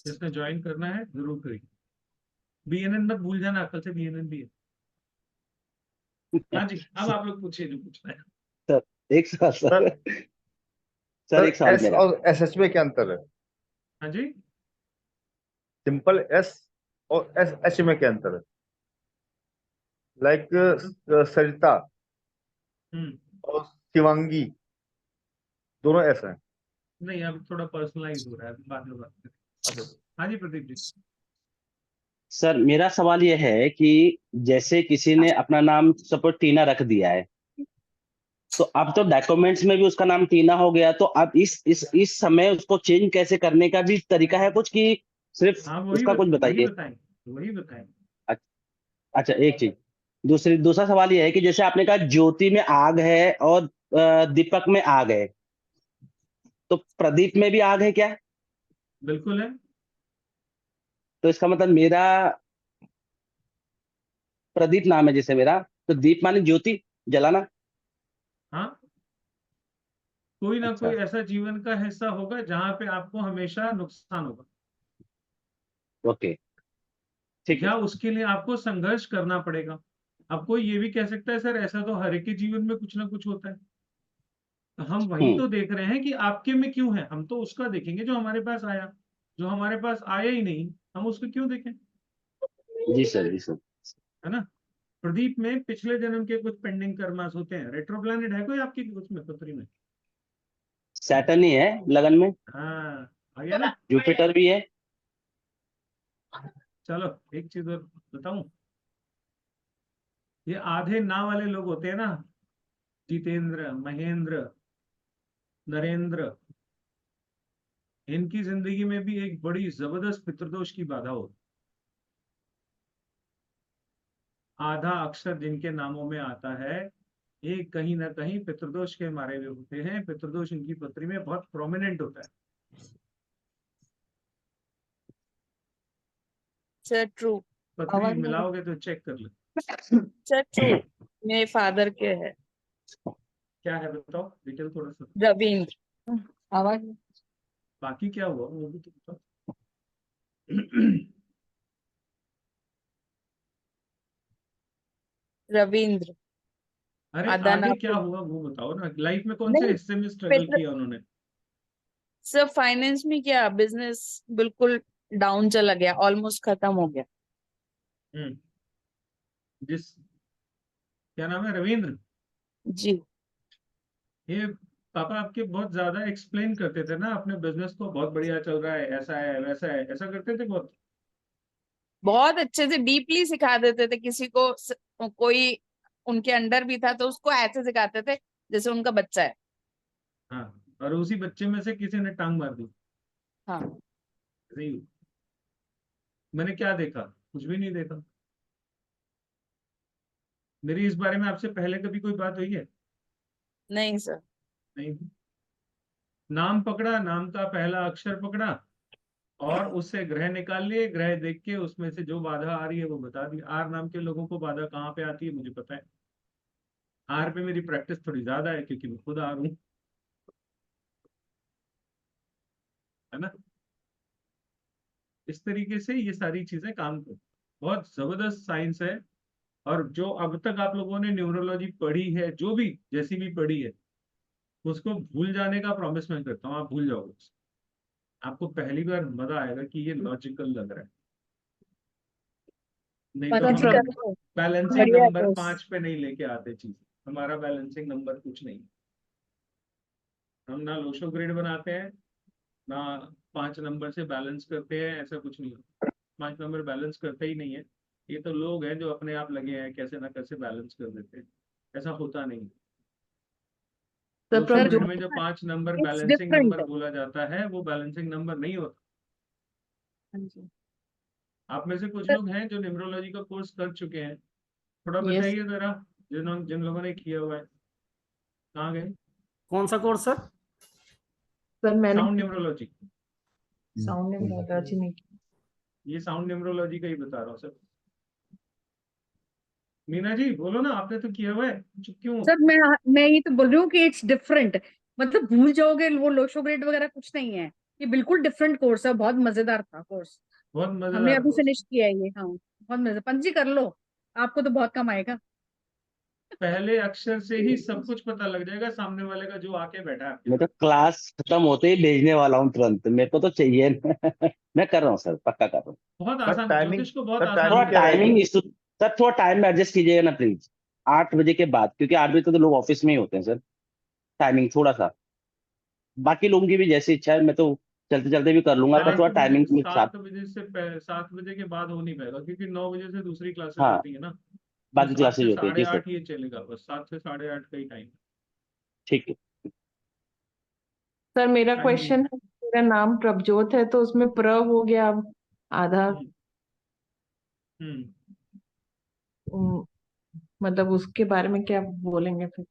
जिसने ज्वाइन करना है जरूर करिए। BNN मत भूल जाना, कल से BNN भी है। हाँ जी, अब आप लोग पूछिए जो पूछना है। सर एक सवाल सर, सर एक सवाल एस मेरा। और एसएच में क्या अंतर है? हाँ जी, सिंपल एस और एसएच में क्या अंतर है? लाइक सरिता और शिवांगी दोनों एस हैं। नहीं अब थोड़ा पर्सनलाइज हो रहा है, बाद में बात करें। हाँ जी प्रदीप जी। सर मेरा सवाल यह है कि जैसे किसी ने अपना नाम सपोज टीना रख दिया है, तो अब तो डॉक्यूमेंट्स में भी उसका नाम टीना हो गया, तो अब इस समय उसको चेंज कैसे करने का भी तरीका है कुछ, कि सिर्फ हाँ उसका कुछ बताइए। वही बताएं। अच्छा एक चीज, दूसरा सवाल यह है कि जैसे आपने कहा ज्योति में आग है और दीपक में आग है, तो प्रदीप में भी आग है क्या? बिल्कुल है। तो इसका मतलब मेरा प्रदीप नाम है जैसे मेरा, तो दीप माने ज्योति जलाना। हाँ, कोई ना अच्छा कोई ऐसा जीवन का हिस्सा होगा जहां पे आपको हमेशा नुकसान होगा, ओके ठीक है। या उसके लिए आपको संघर्ष करना पड़ेगा। अब कोई ये भी कह सकता है सर ऐसा तो हर एक के जीवन में कुछ ना कुछ होता है। तो हम वही तो देख रहे हैं कि आपके में क्यों है। हम तो उसका देखेंगे जो हमारे पास आया, जो हमारे पास आया ही नहीं हम उसको क्यों देखें? जी सर जी सर। है ना। प्रदीप में पिछले जन्म के कुछ पेंडिंग कर्मास होते हैं। रेट्रो प्लैनेट है कोई आपकी उसमें पत्री में? सैटर्न ही है लगन में। हाँ आ गया ना। जुपिटर भी है। चलो एक चीज और बताऊं, ये आधे ना वाले लोग होते हैं ना, जितेंद्र, महेंद्र, नरेंद्र, इनकी जिंदगी में भी एक बड़ी जबरदस्त पितृदोष की बाधा होती। आधा अक्षर जिनके नामों में आता है, ये कहीं ना कहीं पितृदोष के मारे हुए होते हैं। पितृदोष इनकी पत्री में बहुत प्रोमिनेंट होता है। Sir true. पत्री आवाज नहीं मिलाओगे तो चेक कर लो। सर ट्रू, मेरे फादर के है। क्या है बताओ डिटेल थोड़ा सा। रविंद्र। आवाज नहीं। बाकी क्या हुआ वो भी तो बताओ। रविंद्र। अरे आगे अदानापुर। क्या हुआ वो बताओ ना। लाइफ में कौन से नहीं, हिस्से में स्ट्रगल पितृ किया उन्होंने? सर फाइनेंस में क्या, बिजनेस बिल्कुल डाउन चला गया, ऑलमोस्ट खत्म हो गया। जिस क्या नाम है, रविंद्र जी। ये पापा आपके बहुत ज्यादा एक्सप्लेन करते थे ना अपने बिजनेस को, बहुत बढ़िया चल रहा है, ऐसा है वैसा है, ऐसा करते थे बहुत। बहुत अच्छे से डीपली सिखा देते थे। किसी को कोई उनके अंडर भी था तो उसको ऐसे सिखाते थे जैसे उनका बच्चा है। हाँ, और उसी बच्चे में से किसी ने टांग मार दी। हाँ। सही। मैंने क्या देखा? कुछ भी नहीं देखा। मेरी इस बारे में आपसे पहले कभी कोई बात हुई है? नहीं सर। नहीं। नाम पकड़ा, नाम का पहला अक्षर पकड़ा और उससे ग्रह निकाल लिए, ग्रह देख के उसमें से जो बाधा आ रही है वो बता दी। आर नाम के लोगों को बाधा कहाँ पे आती है मुझे पता है। आर पे मेरी प्रैक्टिस थोड़ी ज्यादा है क्योंकि मैं खुद आर हूँ, है ना। इस तरीके से ये सारी चीजें काम करती। बहुत जबरदस्त साइंस है। और जो अब तक आप लोगों ने न्यूमरोलॉजी पढ़ी है, जो भी जैसी भी पढ़ी है, उसको भूल जाने का प्रॉमिस मैं करता हूँ। आप भूल जाओगे, आपको पहली बार मजा आएगा कि ये लॉजिकल लग रहा है। नहीं तो हम बैलेंसिंग नंबर 5 पे नहीं लेके आते चीज। हमारा बैलेंसिंग नंबर कुछ नहीं। हम ना लोशो ग्रेड बनाते हैं, ना 5 नंबर से बैलेंस करते हैं, ऐसा कुछ नहीं है। 5 नंबर बैलेंस करते ही नहीं है। ये तो लोग हैं जो अपने आप लगे हैं कैसे ना कैसे बैलेंस कर देते हैं। ऐसा होता नहीं। लोशो ग्रेड में जो 5 नंबर बैलेंसिंग नंबर बोला जाता है वो बैलेंसिंग नंबर नहीं होता। आप में से कुछ लोग हैं जो न्यूमरोलॉजी का कोर्स कर चुके हैं, थोड़ा बताइए जरा। जिन लोगों ने किया हुआ है कहाँ गए? कौन सा कोर्स सर? सर मैंने साउंड न्यूमरोलॉजी। साउंड न्यूमरोलॉजी नहीं की। ये साउंड न्यूमरोलॉजी का ही बता रहा हूँ सर। मीना जी बोलो ना, आपने तो किया हुआ है, चुप क्यों? सर मैं ये तो बोल रही हूँ कि इट्स डिफरेंट। मतलब भूल जाओगे, वो लोशो ग्रेड वगैरह कुछ नहीं है। ये बिल्कुल डिफरेंट कोर्स है, बहुत मजेदार था कोर्स। बहुत हमने मजेदार अभी कोर्स। फिनिश किया है ये। हाँ, बहुत मजे। पंजी कर लो, आपको तो बहुत कम आएगा। पहले अक्षर से ही सब कुछ पता लग जाएगा सामने वाले का जो आके बैठा है। मैं तो क्लास खत्म होते ही भेजने वाला हूँ तुरंत, मेरे को तो चाहिए। मैं कर रहा हूँ सर, पक्का कर रहा हूँ। बहुत आसान, ज्योतिष को बहुत थोड़ा आसान। टाइमिंग सर, थोड़ा टाइम में एडजस्ट कीजिएगा ना प्लीज। 8 बजे के बाद, क्योंकि 8 बजे तो लोग ऑफिस में ही होते हैं सर। टाइमिंग थोड़ा सा, बाकी लोगों की भी जैसी इच्छा है, मैं तो चलते चलते भी कर लूंगा, पर थोड़ा टाइमिंग के साथ। 7 बजे के बाद हो नहीं पाएगा क्योंकि 9 बजे से दूसरी क्लासेस हाँ, होती है ना। बाकी 7 क्लासेज से होती है जी सर। 8:30 ये चलेगा, बस 7 से 8:30 का ही टाइम। ठीक है सर मेरा हाँ जी। क्वेश्चन है, मेरा नाम प्रभजोत है तो उसमें प्र हो गया अब आधा। उम, मतलब उसके बारे में क्या बोलेंगे फिर?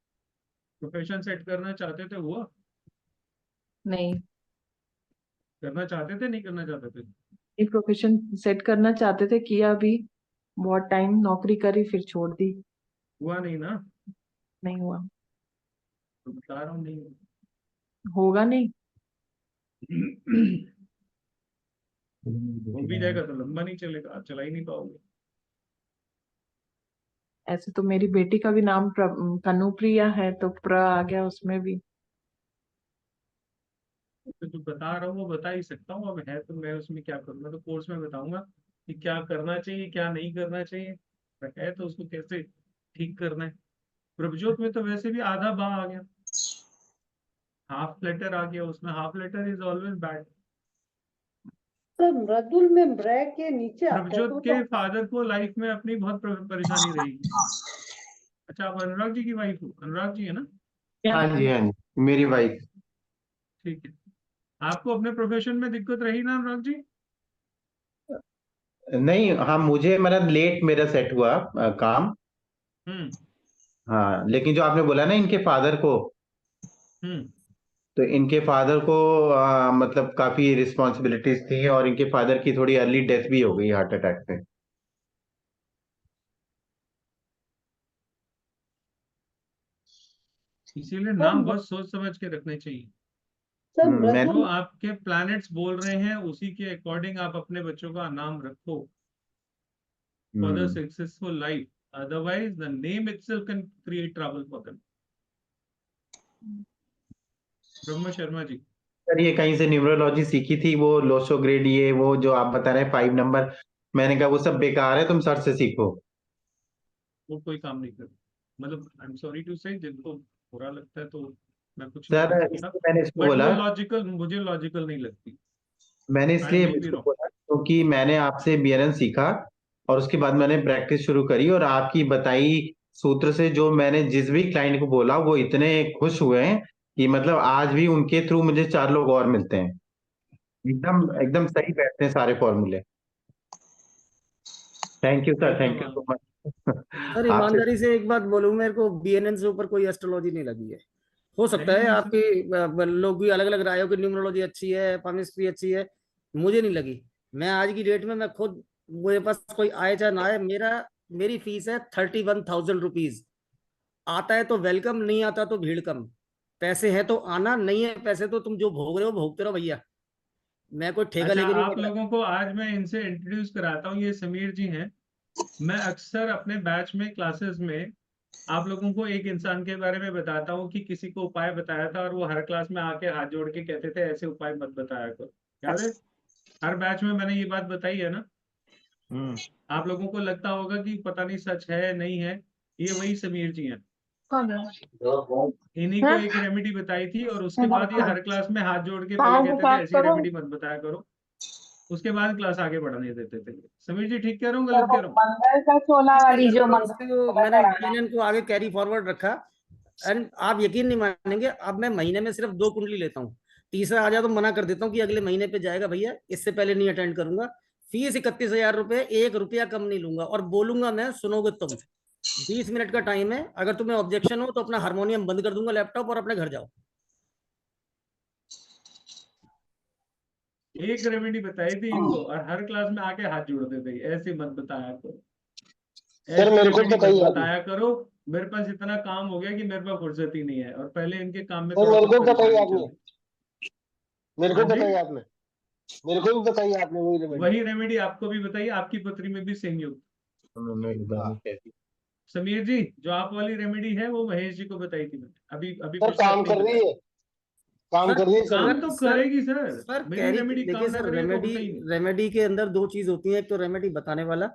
प्रोफेशन सेट करना चाहते थे, हुआ? नहीं, करना चाहते थे, नहीं करना चाहते थे? एक प्रोफेशन सेट करना चाहते थे, किया अभी बहुत टाइम नौकरी करी फिर छोड़ दी। हुआ नहीं ना? नहीं हुआ। तो बता रहा हूँ नहीं हुआ। होगा नहीं। हो भी जाएगा तो लंबा नहीं चलेगा, आप चला ही नहीं पाओगे। ऐसे तो मेरी बेटी का भी नाम कनुप्रिया है तो प्र आ गया उसमें भी। तो जो बता रहा हूँ वो बता ही सकता हूँ। अब है तो मैं उसमें क्या करूँगा, तो कोर्स में बताऊंगा कि क्या करना चाहिए क्या नहीं करना चाहिए। है तो उसको कैसे ठीक करना है। प्रभजोत में तो वैसे भी आधा बा आ गया, हाफ लेटर आ गया उसमें। Half letter is always bad. Sir Mridul में ब्रैक के नीचे आता है प्रभजोत तो के फादर को लाइफ में अपनी बहुत परेशानी रहेगी। अच्छा, आप अनुराग जी की वाइफ हो? अनुराग जी है ना? हाँ जी, हाँ जी, मेरी वाइफ। ठीक है। आपको अपने प्रोफेशन में दिक्कत रही ना अनुराग जी? नहीं, हाँ, मुझे मतलब लेट मेरा सेट हुआ काम। हाँ, लेकिन जो आपने बोला ना इनके फादर को, तो इनके फादर को मतलब काफी रिस्पॉन्सिबिलिटीज थी और इनके फादर की थोड़ी अर्ली डेथ भी हो गई हार्ट अटैक से। इसीलिए नाम बहुत सोच समझ के रखने चाहिए। सर जो आपके प्लैनेट्स बोल रहे हैं उसी के अकॉर्डिंग आप अपने बच्चों का नाम रखो for the successful life, otherwise the name itself can create trouble for them. Brahma Sharma ji, sir ये कहीं से न्यूमरोलॉजी सीखी थी, वो लोसोग्रेड ये वो जो आप बता रहे हैं 5 नंबर, मैंने कहा वो सब बेकार है, तुम सर से सीखो। वो कोई काम नहीं करता। मतलब आई एम सॉरी टू से, जिनको बुरा लगता है तो मैं कुछ सर नहीं कर सकता, इसलिए मैंने इसको बट बोला, वो लॉजिकल, मुझे लॉजिकल नहीं लगती। मैंने आई इसलिए मे बी इसको रॉन्ग। बोला क्योंकि मैंने आपसे बीएनएन सीखा और उसके बाद मैंने प्रैक्टिस शुरू करी, और आपकी बताई सूत्र से जो मैंने जिस भी क्लाइंट को बोला वो इतने खुश हुए हैं कि मतलब आज भी उनके थ्रू मुझे 4 लोग और मिलते हैं। एकदम एकदम सही बैठते हैं सारे फॉर्मूले। Thank you sir, thank you so much. Sir ईमानदारी से एक बात बोलूं, मेरे को बीएनएन से ऊपर कोई एस्ट्रोलॉजी नहीं लगी है। हो सकता है आपकी लोग भी अलग अलग राय हो कि न्यूमरोलॉजी अच्छी है, पामिस्ट्री अच्छी है, मुझे नहीं लगी। मैं आज की डेट में मैं खुद, मेरे पास कोई आए चाहे ना आए, मेरी फीस है 31,000 रुपीज। आता है तो वेलकम, नहीं आता तो भीड़ कम। पैसे है तो आना, नहीं है पैसे तो तुम जो भोग रहे हो भोगते रहो भैया, मैं कोई ठेका अच्छा, लेके नहीं आप निकला। लोगों को आज मैं इनसे इंट्रोड्यूस कराता हूँ, ये समीर जी हैं। मैं अक्सर अपने बैच में क्लासेस में आप लोगों को एक इंसान के बारे में बताता हूँ कि किसी को उपाय बताया था और वो हर क्लास में आके हाथ जोड़ के कहते थे ऐसे उपाय मत बताया करो। याद है? हर बैच में मैंने ये बात बताई है ना। आप लोगों को लगता होगा कि पता नहीं सच है नहीं है, ये वही समीर जी हैं। इन्हीं को एक रेमेडी बताई थी और उसके बाद ये हर क्लास में हाथ जोड़ के पहले कहते थे ऐसी रेमेडी मत बताया करो, उसके बाद क्लास आगे बढ़ने देते थे। समीर जी ठीक कह रहा हूँ गलत कह रहा हूँ? मंगल का चोला वाली जो मैंने बीएनएन को आगे कैरी फॉरवर्ड रखा, एंड आप यकीन नहीं मानेंगे, अब मैं महीने में सिर्फ 2 कुंडली लेता हूँ। तीसरा आ जाए तो मना कर देता हूँ कि अगले महीने पे जाएगा भैया, इससे पहले नहीं अटेंड करूंगा। फीस 31,000 रुपए, 1 रुपया कम नहीं लूंगा, और बोलूंगा मैं, सुनोगे तुम। 20 मिनट का टाइम है, अगर तुम्हें ऑब्जेक्शन हो तो अपना हारमोनियम बंद कर दूंगा, लैपटॉप, और अपने घर जाओ। एक रेमेडी बताई थी इनको और हर क्लास में आके हाथ जोड़ते थे ऐसे मत बताया करो, सर मेरे को ऐसे बताइए मत आप, बताया करो। मेरे पास इतना काम हो गया कि मेरे पास फुर्सत ही नहीं है, और पहले इनके काम में सर थोड़ा मेरे कुछ को बताइए परेशानी आपने, चल रही। मेरे को हाँ जी, बताइए आपने, मेरे को भी बताइए आपने वही रेमेडी। वही रेमेडी आपको भी बताइए, आपकी पत्री में भी सेम योग। समीर जी, जो आप वाली रेमेडी है वो महेश जी को बताई थी मैंने, अभी अभी सर पिछले काम हफ्ते ही कर रही बताई। है, काम कर रही है सर। काम तो सर करेगी सर, सर मेरी कैरी, रेमेडी देखिए काम ना सर, करेगी तो रेमेडी, होता ही नहीं। रेमेडी के अंदर 2 चीज होती है, एक तो रेमेडी बताने वाला,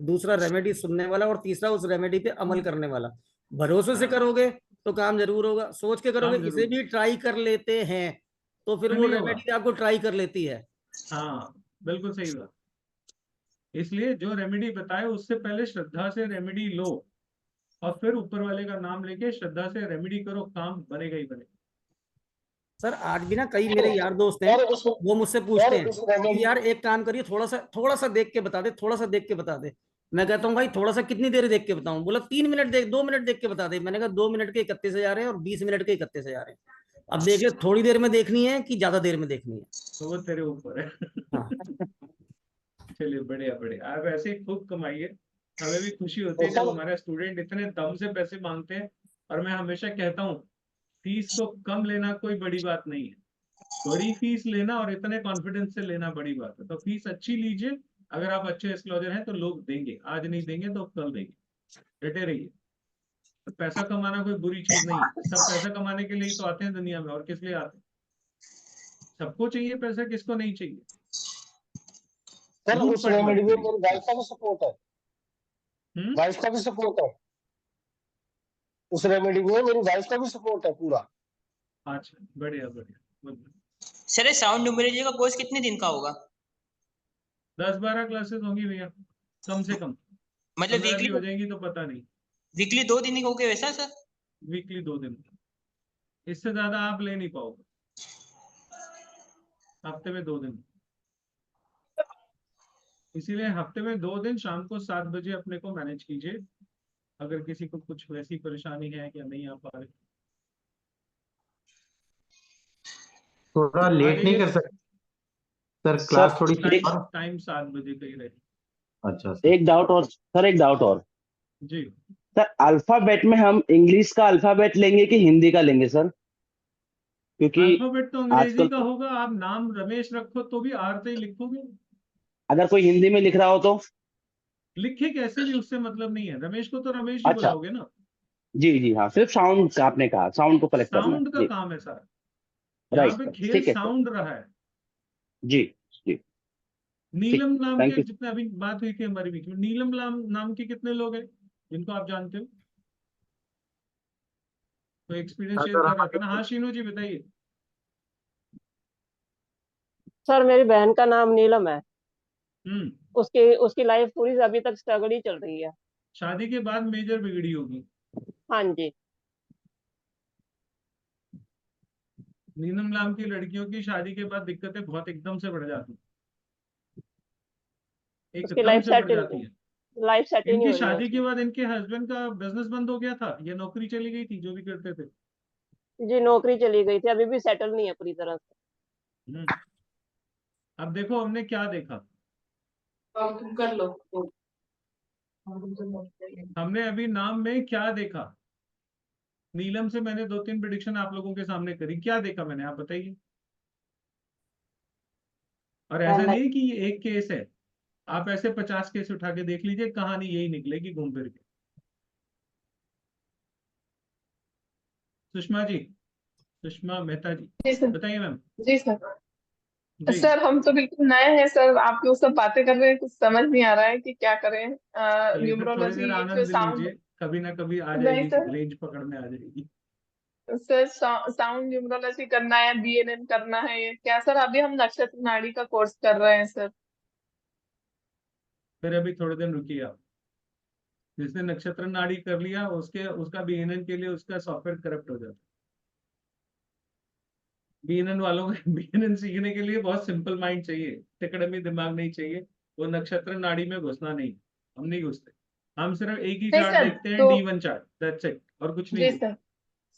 दूसरा रेमेडी सुनने वाला, और तीसरा उस रेमेडी पे अमल करने वाला। भरोसे से करोगे तो काम जरूर होगा, सोच के करोगे काम इसे जरूर भी ट्राई कर लेते हैं, तो फिर तो वो नहीं होगा। रेमेडी आपको ट्राई कर लेती है। हाँ बिल्कुल सही बात। इसलिए जो रेमेडी बताए उससे पहले श्रद्धा से रेमेडी लो और फिर ऊपर वाले का नाम लेके श्रद्धा से रेमेडी करो, काम बनेगा ही बनेगा। सर आज भी ना कई मेरे यार दोस्त हैं, वो मुझसे पूछते हैं कि यार एक काम करिए, थोड़ा सा देख के बता दे, थोड़ा सा देख के बता दे। मैं कहता हूँ भाई थोड़ा सा कितनी देर देख के बताऊं? बोला 3 मिनट देख, 2 मिनट देख के बता दे। मैंने कहा 2 मिनट के 31,000 है और 20 मिनट के 31,000 है। अब देख ले, थोड़ी देर में देखनी है कि ज्यादा देर में देखनी है। तो वो तेरे ऊपर है। हाँ। चलिए बढ़िया बढ़िया, आप ऐसे ही खूब कमाइए। हमें भी खुशी होती है जब हमारे स्टूडेंट इतने दम से पैसे मांगते हैं। और मैं हमेशा कहता हूँ फीस को कम लेना कोई बड़ी बात नहीं है, बड़ी फीस लेना और इतने कॉन्फिडेंस से लेना बड़ी बात है। तो फीस अच्छी लीजिए, अगर आप अच्छे एस्ट्रोलॉजर हैं तो लोग देंगे, आज नहीं देंगे तो कल देंगे, डटे रहिए। तो पैसा कमाना कोई बुरी चीज नहीं है, सब पैसा कमाने के लिए ही तो आते हैं दुनिया में, और किस लिए आते हैं? सबको चाहिए पैसा, किसको नहीं चाहिए? सर उस रेमेडी में मेरी वाइफ का भी सपोर्ट है, वाइफ का भी सपोर्ट है, उस रेमेडी में मेरी वाइफ का भी सपोर्ट है पूरा। अच्छा बढ़िया बढ़िया। सर साउंड न्यूमरोलॉजी का कोर्स कितने दिन का होगा? 10-12 क्लासेस होंगी भैया, कम से कम। मतलब 15 वीकली भी हो जाएंगी तो पता नहीं। वीकली 2 दिन ही होगे वैसा सर? वीकली 2 दिन, इससे ज्यादा आप ले नहीं पाओगे। हफ्ते में 2 दिन, इसीलिए हफ्ते में 2 दिन शाम को 7 बजे अपने को मैनेज कीजिए। अगर किसी को कुछ वैसी परेशानी है या नहीं आ पा रहे। थोड़ा लेट नहीं कर सकते सर? सर, क्लास थोड़ी सी टाइम और टाइम 7 बजे का ही रहे। अच्छा सर। एक डाउट और सर, एक डाउट और जी सर, अल्फाबेट में हम इंग्लिश का अल्फाबेट लेंगे कि हिंदी का लेंगे सर? क्योंकि अल्फाबेट तो अंग्रेजी आजकल का होगा। आप नाम रमेश रखो तो भी आर से ही लिखोगे। अगर कोई हिंदी में लिख रहा हो तो लिखे कैसे भी उससे मतलब नहीं है, रमेश को तो रमेश ही अच्छा, बुलाओगे ना। जी जी हाँ, सिर्फ साउंड का आपने कहा, साउंड को कलेक्ट करना है साउंड का जी। काम है सर, यहाँ राइट पे सर, खेल ठीक है सर। साउंड रहा है। जी जी, ठीक, नीलम नाम थैंक के, यू। जितने अभी बात हुई थी हमारे बीच में, नीलम नाम के कितने लोग हैं जिनको आप जानते हो? तो एक्सपीरियंस शेयर सर कर रहा था ना। हमारे हाँ शीनू जी बताइए। सर मेरी बहन का नाम नीलम है। हम्म। उसकी उसकी लाइफ पूरी अभी तक स्ट्रगल ही चल रही है। शादी के बाद मेजर बिगड़ी होगी। हाँ जी। नीलम नाम की लड़कियों की शादी के बाद दिक्कतें बहुत एकदम से बढ़ जाती हैं, उसकी एकदम लाइफ से बढ़ सेट जाती है। लाइफ सेट ही नहीं इनकी हो रही है शादी के उसकी। बाद इनके हस्बैंड का बिजनेस बंद हो गया था या नौकरी चली गई थी, जो भी करते थे। जी नौकरी चली गई थी, अभी भी सेटल नहीं है पूरी तरह से। अब देखो हमने क्या देखा। कर लो। हमने अभी नाम में क्या देखा। नीलम से मैंने 2-3 प्रिडिक्शन आप लोगों के सामने करी, क्या देखा मैंने, आप बताइए। और ऐसा नहीं कि ये एक केस है, आप ऐसे 50 केस उठा के देख लीजिए, कहानी यही निकलेगी घूम फिर के। सुषमा जी, सुषमा मेहता जी, जी सर। बताइए मैम। जी सर। जी सर हम तो बिल्कुल नए हैं सर, आप लोग सब बातें कर रहे हैं, कुछ समझ नहीं आ रहा है कि क्या करें। चलिए फिर थोड़ी देर न्यूमरोलॉजी फिर आनंद साउंड। लीजिए, कभी ना कभी आ नहीं जाएगी, सर। रेंज पकड़ने आ जाएगी। सर साउंड न्यूमरोलॉजी करना है, बीएनएन करना है क्या सर? अभी हम नक्षत्र नाड़ी का कोर्स कर रहे हैं सर। फिर अभी थोड़े दिन रुकिए आप। जिसने नक्षत्र नाड़ी कर लिया उसके उसका बीएनएन के लिए उसका सॉफ्टवेयर करप्ट हो जाता है। बीएनएन वालों को बीएनएन सीखने के लिए बहुत सिंपल माइंड चाहिए, टिकड़मी दिमाग नहीं चाहिए। वो नक्षत्र नाड़ी में घुसना नहीं, हम नहीं घुसते। हम सिर्फ एक ही नहीं चार्ट सर देखते हैं, तो D1 चार्ट, दैट्स इट, और कुछ नहीं जी देखते।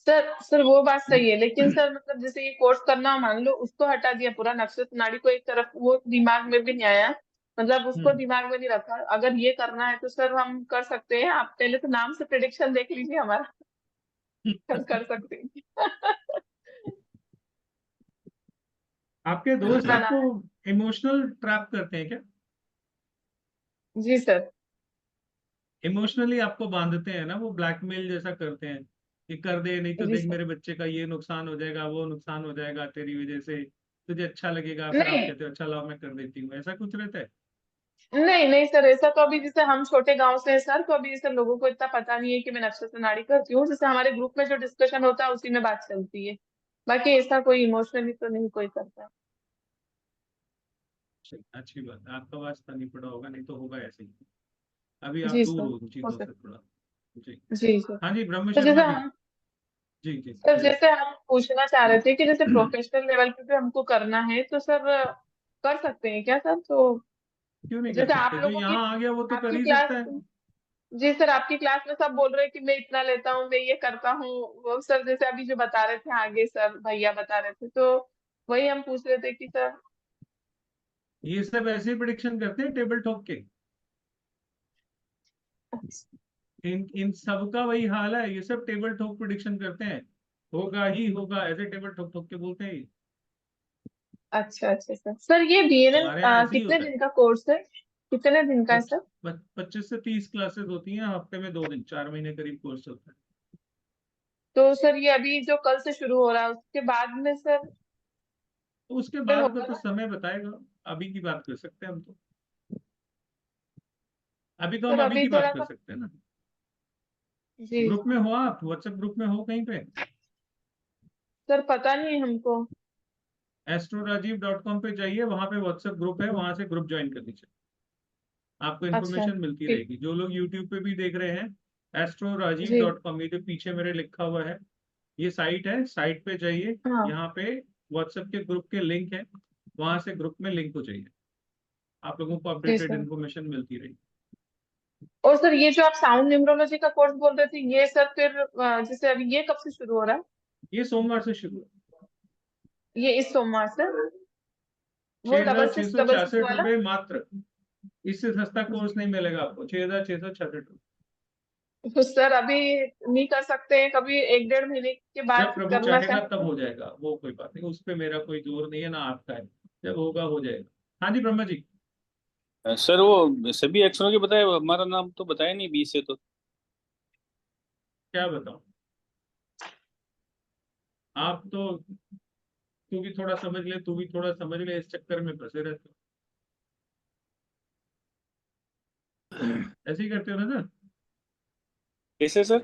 सर। सर वो बात सही है, लेकिन सर मतलब जैसे ये कोर्स करना, मान लो उसको हटा दिया पूरा, नक्षत्र नाड़ी को एक तरफ, वो दिमाग में भी नहीं आया, मतलब उसको दिमाग में नहीं रखा, अगर ये करना है तो सर हम कर सकते हैं। आप पहले तो नाम से प्रेडिक्शन देख लीजिए हमारा। कर सकते हैं। आपके दोस्त बना आपको है। इमोशनल ट्रैप करते हैं क्या? जी सर। इमोशनली आपको बांधते हैं ना, वो ब्लैकमेल जैसा करते हैं कि कर दे, नहीं तो जी देख सर। मेरे बच्चे का ये नुकसान हो जाएगा, वो नुकसान हो जाएगा तेरी वजह से, तुझे अच्छा लगेगा, फिर आप नहीं कहते हो अच्छा लाओ मैं कर देती हूँ, ऐसा कुछ रहता है? नहीं नहीं सर, ऐसा तो अभी जैसे हम छोटे गांव से हैं सर, तो अभी जैसे लोगों को इतना पता नहीं है कि मैं नक्षत्र नाड़ी करती हूँ, जैसे हमारे ग्रुप में जो डिस्कशन होता है उसी में बात चलती है, बाकी ऐसा कोई इमोशनली तो नहीं कोई करता। अच्छी बात है, आपका वास्ता नहीं पड़ा होगा, नहीं तो होगा ऐसे ही। अभी आप जी दूर सर। हो उन हो चीजों से सकता। थोड़ा। जी जी सर। हाँ जी, ब्रह्म तो जैसे शर्मा जी। हम जी जी सर, यस। जैसे हम पूछना चाह रहे थे कि जैसे प्रोफेशनल लेवल पे भी हमको करना है तो सर कर सकते हैं क्या सर? तो क्यों नहीं कर जैसे आप सकते? जो लोगों की, यहाँ आ गया वो तो कर आपकी ही क्लास, सकता है। जी सर आपकी क्लास में सब बोल रहे हैं कि मैं इतना लेता हूँ, मैं ये करता हूँ, वो सर जैसे अभी जो बता रहे थे आगे सर भैया बता रहे थे, तो वही हम पूछ रहे थे कि सर। ये सब ऐसे ही प्रिडिक्शन करते हैं टेबल ठोक के। इन इन सबका वही हाल है, ये सब टेबल ठोक प्रिडिक्शन करते हैं, होगा ही होगा, ऐसे टेबल ठोक ठोक के बोलते हैं ये। अच्छा अच्छा सर ये बीएनएन हमारे यहाँ ऐसे ही कितने होता है। दिन का कोर्स है? कितने दिन का है सर? 25 से 30 क्लासेस होती हैं, हफ्ते में 2 दिन, 4 महीने करीब कोर्स चलता है। तो सर ये अभी जो कल से शुरू हो रहा है उसके बाद में सर तो उसके फिर बाद का होगा तो ना? समय बताएगा, अभी की बात कर सकते हैं हम तो, अभी तो सर हम अभी अभी की बात थोड़ा कर सा। सकते हैं ना। जी ग्रुप में हो आप, व्हाट्सएप ग्रुप में हो कहीं पे? सर पता नहीं हमको। astrorajiv.com पे जाइए, वहां पे व्हाट्सएप ग्रुप है, वहां से ग्रुप ज्वाइन कर लीजिए, आपको अच्छा इन्फॉर्मेशन मिलती ठीक। रहेगी। जो लोग यूट्यूब पे भी देख रहे हैं, जी astrorajiv.com, ये जो पीछे मेरे लिखा हुआ है ये साइट है, साइट पे जाइए, हाँ। यहाँ पे व्हाट्सएप के ग्रुप के लिंक है, वहां से ग्रुप में लिंक हो जाइए, आप लोगों को जी अपडेटेड सर। इन्फॉर्मेशन मिलती रहेगी। और सर ये जो आप साउंड न्यूमरोलॉजी का कोर्स बोल रहे थे, ये सर फिर जैसे अभी ये कब से शुरू हो रहा है? ये सोमवार से शुरू है। ये इस सोमवार से वो 6,666 वाला? रुपए मात्र। इससे सस्ता कोर्स नहीं मिलेगा आपको। 6,666। तो सर अभी नहीं कर सकते, कभी 1-1.5 महीने के जब बाद प्रभु करना चाहेगा चाहते तब हो जाएगा, वो कोई बात नहीं, उस पे मेरा कोई जोर नहीं है ना आपका है। जब होगा हो जाएगा। हाँ जी ब्रह्मा जी। सर वो सभी अक्षरों के बताए, हमारा नाम तो बताया नहीं बी से, तो क्या बताऊं? आप तो, तू भी थोड़ा समझ ले, तू भी थोड़ा समझ ले, इस चक्कर में फंसे रहते हो। ऐसे ही करते हो ना सर? कैसे सर?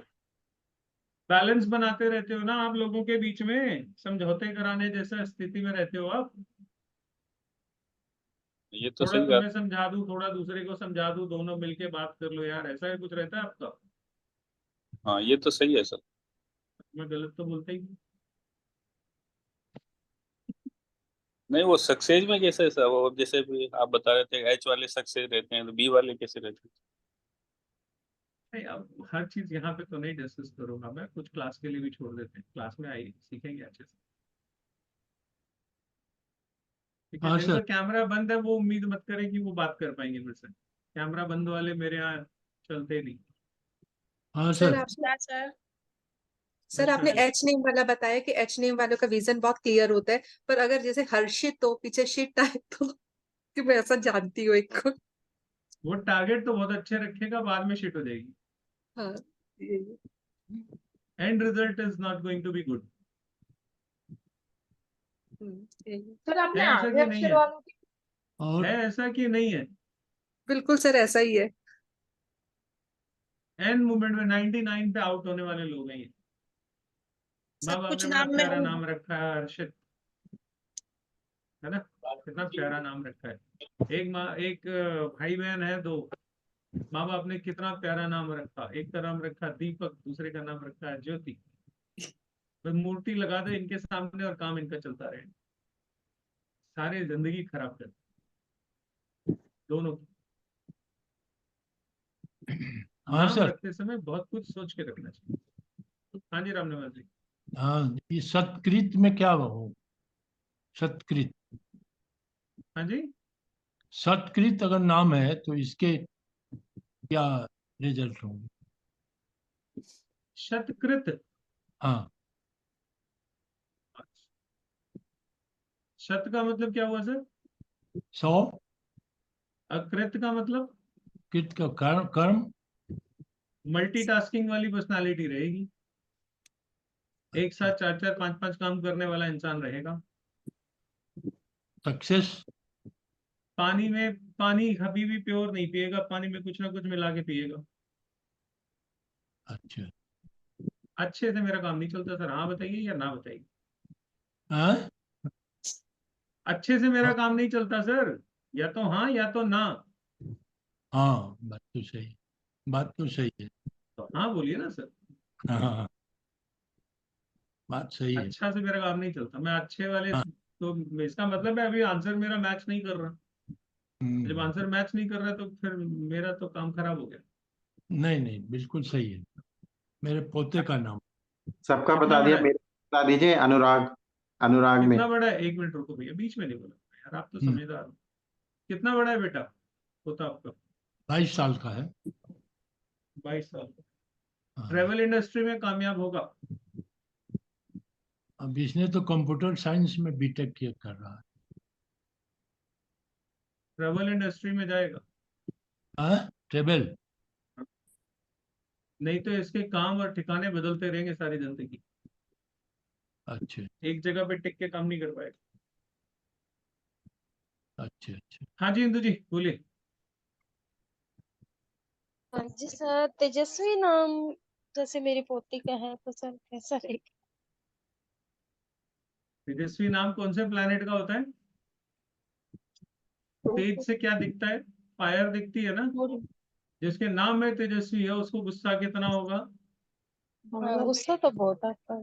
बैलेंस बनाते रहते हो ना आप लोगों के बीच में, समझौते कराने जैसा स्थिति में रहते हो आप। ये तो थोड़ा सही तुम्हें बात। समझा दूं, थोड़ा दूसरे को समझा दूं, दोनों मिलके बात कर लो यार, ऐसा कुछ रहता है आपका? हाँ ये तो सही है सर। मैं गलत तो बोलता ही नहीं। नहीं वो सक्सेस में कैसे है सर? वो जैसे भी आप बता रहे थे एच वाले सक्सेस रहते हैं, तो बी वाले कैसे रहते हैं? नहीं, अब हर चीज यहाँ पे तो नहीं डिस्कस करूंगा मैं, कुछ क्लास के लिए भी छोड़ देते हैं, क्लास में आई सीखेंगे अच्छे से। ठीक है, हाँ जिनका सर। कैमरा बंद है वो उम्मीद मत करें कि वो बात कर पाएंगे मेरे से। कैमरा बंद वाले मेरे यहाँ चलते नहीं। हाँ सर सर। आप सर सर आपने एच नेम वाला बताया कि एच नेम वालों का विजन बहुत क्लियर होता है, पर अगर जैसे हर्षित तो पीछे शिट आए तो कि मैं ऐसा जानती हूँ एक को। वो टारगेट तो बहुत अच्छे रखेगा, बाद में शिट हो जाएगी। हाँ and result is not going to be good. Sir आपने है ऐसा आगे कि नहीं अक्षर है? वालों की और है ऐसा कि नहीं है? बिल्कुल सर ऐसा ही है। एंड मूवमेंट में 99 पे आउट होने वाले लोग हैं ये। माँ सब बाप कुछ ने बड़ा नाम प्यारा में नाम रखा है हर्षित, है ना? कितना प्यारा नाम रखा है। एक भाई बहन है, दो माँ बाप ने कितना प्यारा नाम रखा। एक का नाम रखा दीपक, दूसरे का नाम रखा है ज्योति। बस मूर्ति लगा दे इनके सामने और काम इनका चलता रहे। सारे जिंदगी खराब कर दोनों की। हाँ नाम सर। रखते समय बहुत कुछ सोच के रखना चाहिए। हाँ जी रामनिवास जी। हाँ ये सत्कृत में क्या हो? सत्कृत, हाँ जी। सत्कृत अगर नाम है तो इसके क्या रिजल्ट होंगे? शतकृत। हाँ। शत का मतलब क्या हुआ सर? 100। अकृत का मतलब? कृत का कर्म, कर्म। मल्टीटास्किंग वाली पर्सनालिटी रहेगी, एक साथ 4-4 5-5 काम करने वाला इंसान रहेगा। सक्सेस। पानी कभी भी प्योर नहीं पिएगा, पानी में कुछ ना कुछ मिला के पिएगा। अच्छा। अच्छे से मेरा काम नहीं चलता सर, हाँ बताइए या ना बताइए? हाँ अच्छे से मेरा काम नहीं चलता सर, या तो हाँ या तो ना। हाँ बात तो सही, बात तो सही है। तो हाँ बोलिए ना सर। हाँ हाँ हाँ, बात सही है। अच्छा से मेरा काम नहीं चलता, मैं अच्छे वाले हाँ। तो इसका मतलब है अभी आंसर मेरा मैच नहीं कर रहा। जब आंसर मैच नहीं कर रहा तो फिर मेरा तो काम खराब हो गया। नहीं नहीं बिल्कुल सही है। मेरे पोते का नाम। सबका कितना बता दिया, बड़ा है? मेरे बता दीजिए। अनुराग, अनुराग में कितना बड़ा है? एक मिनट रुको भैया, बीच में नहीं बोला यार, आप तो समझदार हो। कितना बड़ा है बेटा पोता आपका? 22 साल का है। 22 साल का। हाँ। ट्रेवल इंडस्ट्री में कामयाब होगा? अब इसने तो कंप्यूटर साइंस में बीटेक किया कर रहा है। ट्रेवल इंडस्ट्री में जाएगा? हाँ ट्रेवल। नहीं तो इसके काम और ठिकाने बदलते रहेंगे सारी जिंदगी, अच्छा एक जगह पे टिक के काम नहीं कर पाएगा। अच्छा अच्छा। हाँ जी इंदु जी बोलिए। हाँ जी सर, तेजस्वी नाम जैसे मेरी पोती का है तो सर कैसा रहेगा? तेजस्वी नाम कौन से प्लेनेट का होता है? तेज से क्या दिखता है? फायर दिखती है ना? जिसके नाम में तेजस्वी है उसको गुस्सा कितना होगा? हाँ, गुस्सा तो बहुत आता है।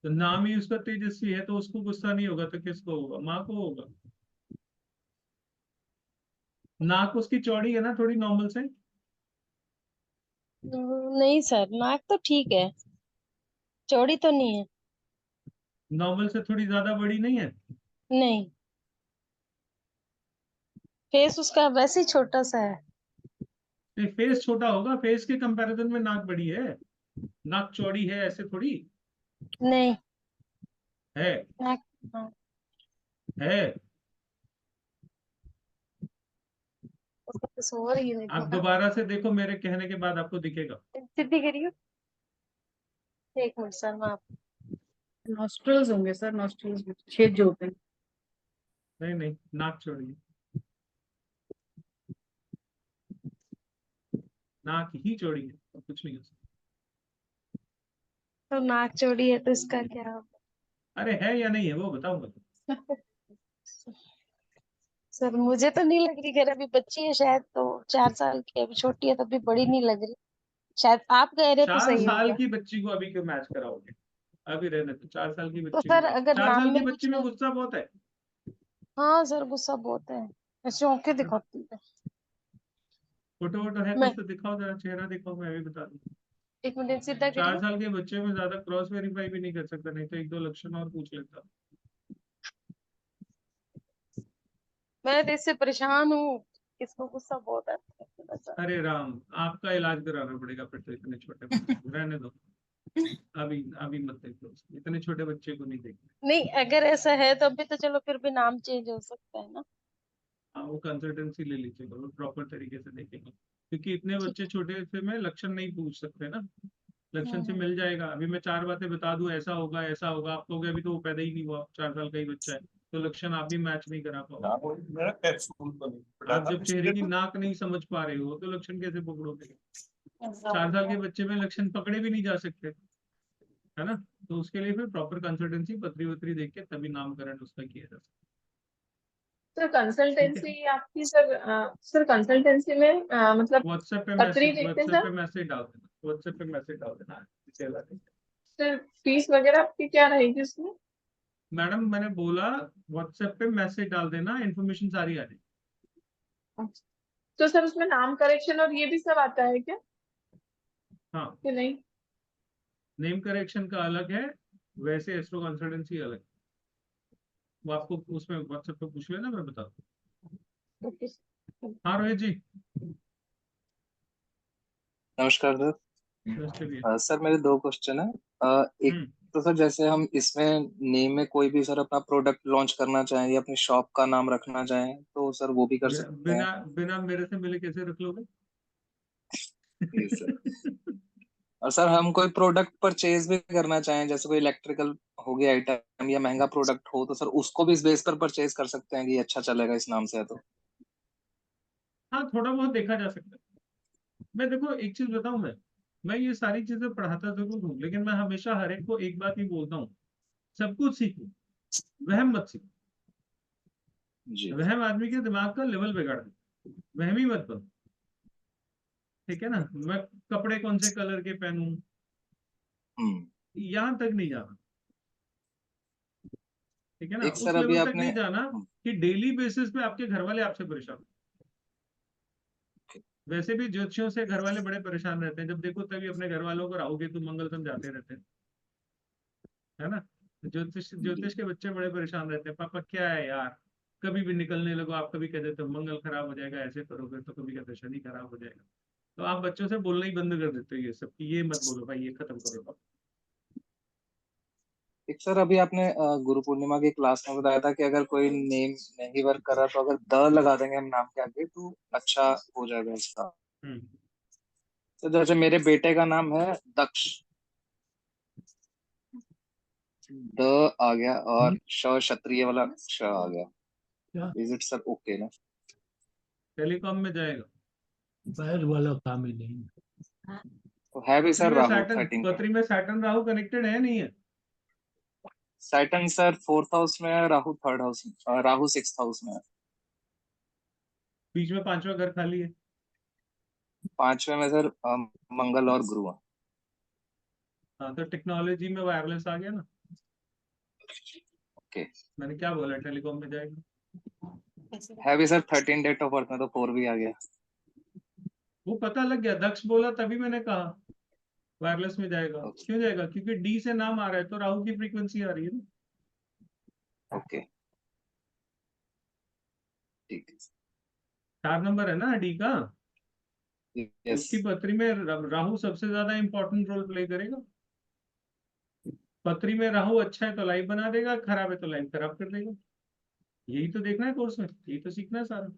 तो नाम ही उसका तेजस्वी है तो उसको गुस्सा नहीं होगा तो किसको होगा? माँ को होगा। नाक उसकी चौड़ी है ना थोड़ी नॉर्मल से? नहीं सर, नाक तो ठीक है, चौड़ी तो नहीं है। नॉर्मल से थोड़ी ज्यादा बड़ी नहीं है? नहीं, फेस उसका वैसे ही छोटा सा है। नहीं, फेस छोटा होगा, फेस के कंपैरिजन में नाक बड़ी है। नाक चौड़ी है ऐसे थोड़ी नहीं, है। नाक, हाँ, है। उसका कुछ और ही नहीं आप होगा। दोबारा से देखो, मेरे कहने के बाद आपको दिखेगा। सीधी करियो, एक मिनट सर, मैं आप नॉस्ट्रल्स होंगे सर, नॉस्ट्रल्स में छेद जो होते हैं। नहीं नहीं, नाक चौड़ी है। नाक ही चौड़ी है, और कुछ नहीं हो सकता। तो नाक चौड़ी है तो इसका क्या? अरे है या नहीं है वो बताओ मुझे। सर मुझे तो नहीं लग रही, घर अभी बच्ची है शायद, तो 4 साल की अभी छोटी है, तो अभी बड़ी नहीं लग रही। शायद आप कह रहे तो 4 सही साल होगा। की बच्ची को अभी क्यों मैच कराओगे? अभी रहने तो 4 साल की तो बच्ची सर को। अगर 4 नाम साल की में बच्ची कुछ में है। गुस्सा बहुत है। हाँ सर, गुस्सा बहुत है, ऐसे आंखें दिखाती है। फोटो वोटो है मैं कुछ तो दिखाओ, जरा चेहरा दिखाओ, मैं भी बता दूं। एक मिनट सीधा 4 करिए। साल के बच्चे में ज्यादा क्रॉस वेरीफाई भी नहीं कर सकता, नहीं तो 1-2 लक्षण और पूछ लेता। मैं तो इससे परेशान हूँ, इसको गुस्सा बहुत आता है थोड़ा अरे राम, आपका इलाज कराना पड़ेगा फिर तो, इतने छोटे बच्चे को रहने दो। अभी अभी मत देखो, इतने छोटे बच्चे को नहीं देखना। नहीं, अगर ऐसा है तो अभी तो चलो, फिर भी नाम चेंज हो सकता है ना। हाँ, वो कंसल्टेंसी ले लीजिएगा, वो प्रॉपर तरीके से देखेंगे, क्योंकि इतने बच्चे छोटे से में लक्षण नहीं पूछ सकते ना। लक्षण से मिल जाएगा। अभी मैं 4 बातें बता दूं, ऐसा होगा ऐसा होगा, आप कहोगे अभी तो वो पैदा ही नहीं हुआ, 4 साल का ही बच्चा है, तो लक्षण आप भी मैच नहीं करा पाओगे। आप जब चेहरे की नाक नहीं समझ पा रहे हो तो लक्षण कैसे पकड़ोगे? 4 साल के बच्चे में लक्षण पकड़े भी नहीं जा सकते, है ना। तो उसके लिए फिर प्रॉपर कंसल्टेंसी, पत्री वत्री देख के तभी नामकरण उसका किया जा सकता सर है। ठीक है, कंसल्टेंसी आपकी सर कंसल्टेंसी में मतलब व्हाट्सएप पे पत्री मैसेज लिखते व्हाट्सएप सर। पे मैसेज डाल देना, व्हाट्सएप पे मैसेज डाल देना डिटेल आ जाएगी। सर फीस वगैरह आपकी क्या रहेगी उसमें? मैडम मैंने बोला व्हाट्सएप पे मैसेज डाल देना, इन्फॉर्मेशन सारी आ जाएगी। तो सर उसमें नाम करेक्शन और ये भी सब आता है क्या हाँ, कि नहीं? नेम करेक्शन का अलग है, वैसे एस्ट्रो कंसल्टेंसी अलग है। वो आपको उसमें व्हाट्सएप पे पूछ लेना, मैं बता दूँ। ओके। हाँ रोहित जी। नमस्कार सर। नमस्ते भैया। सर मेरे 2 क्वेश्चन है। एक तो सर, जैसे हम इसमें नेम में कोई भी सर अपना प्रोडक्ट लॉन्च करना चाहें या अपनी शॉप का नाम रखना चाहें तो सर वो भी कर सकते हैं? बिना बिना मेरे से मिले कैसे रख लोगे? जी सर। और सर हम कोई प्रोडक्ट परचेज भी करना चाहें, जैसे कोई इलेक्ट्रिकल हो गया आइटम या महंगा प्रोडक्ट हो, तो सर उसको भी इस बेस पर परचेज कर सकते हैं कि अच्छा चलेगा इस नाम से है तो? हाँ, थोड़ा बहुत देखा जा सकता है। मैं देखो एक चीज बताऊं, मैं ये सारी चीजें पढ़ाता जरूर हूँ, लेकिन मैं हमेशा हर एक को एक बात ही बोलता हूँ, सब कुछ सीखो, वहम मत सीखो। जी वहम आदमी के दिमाग का लेवल बिगाड़ दे, वहमी मत बनो। ठीक है ना। मैं कपड़े कौन से कलर के पहनूं, यहां तक नहीं जाना। ठीक है ना, एक उस सर अभी लेवल तक आपने नहीं जाना कि डेली बेसिस पे आपके घर वाले आपसे परेशान हो। वैसे भी ज्योतिषियों से घर वाले बड़े परेशान रहते हैं, जब देखो तभी अपने घर वालों को राहु केतु मंगल समझाते रहते हैं, है ना। ज्योतिष ज्योतिष के बच्चे बड़े परेशान रहते हैं, पापा क्या है यार, कभी भी निकलने लगो, आप कभी कह देते हो मंगल खराब हो जाएगा, ऐसे करोगे, तो कभी कहते हो शनि खराब हो जाएगा। तो आप बच्चों से बोलना ही बंद कर देते हो ये सब, कि ये मत बोलो भाई, ये खत्म करो। एक सर अभी आपने गुरु पूर्णिमा की क्लास में बताया था कि अगर कोई नेम नहीं वर्क कर रहा तो अगर द लगा देंगे हम नाम के आगे तो अच्छा हो जाएगा इसका। तो जैसे मेरे बेटे का नाम है दक्ष, द आ गया और क्षत्रिय वाला श आ गया, इज इट सर ओके ना? टेलीकॉम में जाएगा। पैर वाला काम ही नहीं। तो है भी सर राहु 13 पत्री में सैटर्न राहु कनेक्टेड है नहीं है? सैटर्न सर 4th हाउस में है, राहु 3rd हाउस में, राहु 6th हाउस में है। बीच में 5वां घर खाली है। 5वें में सर मंगल और गुरु है। हाँ, तो टेक्नोलॉजी में वायरलेस आ गया ना। ओके, मैंने क्या बोला, टेलीकॉम में जाएगा। है भी सर 13 डेट ऑफ बर्थ में तो 4 भी आ गया। वो पता लग गया, दक्ष बोला तभी मैंने कहा वायरलेस में जाएगा। क्यों जाएगा? क्योंकि डी से नाम आ रहा है तो राहु की फ्रीक्वेंसी आ रही है ना। ओके, ठीक है। 4 नंबर है ना डी का। यस, उसकी पत्री में राहु सबसे ज्यादा इंपॉर्टेंट रोल प्ले करेगा। पत्री में राहु अच्छा है तो लाइफ बना देगा, खराब है तो लाइफ खराब कर देगा। यही तो देखना है कोर्स में, यही तो सीखना है सारा।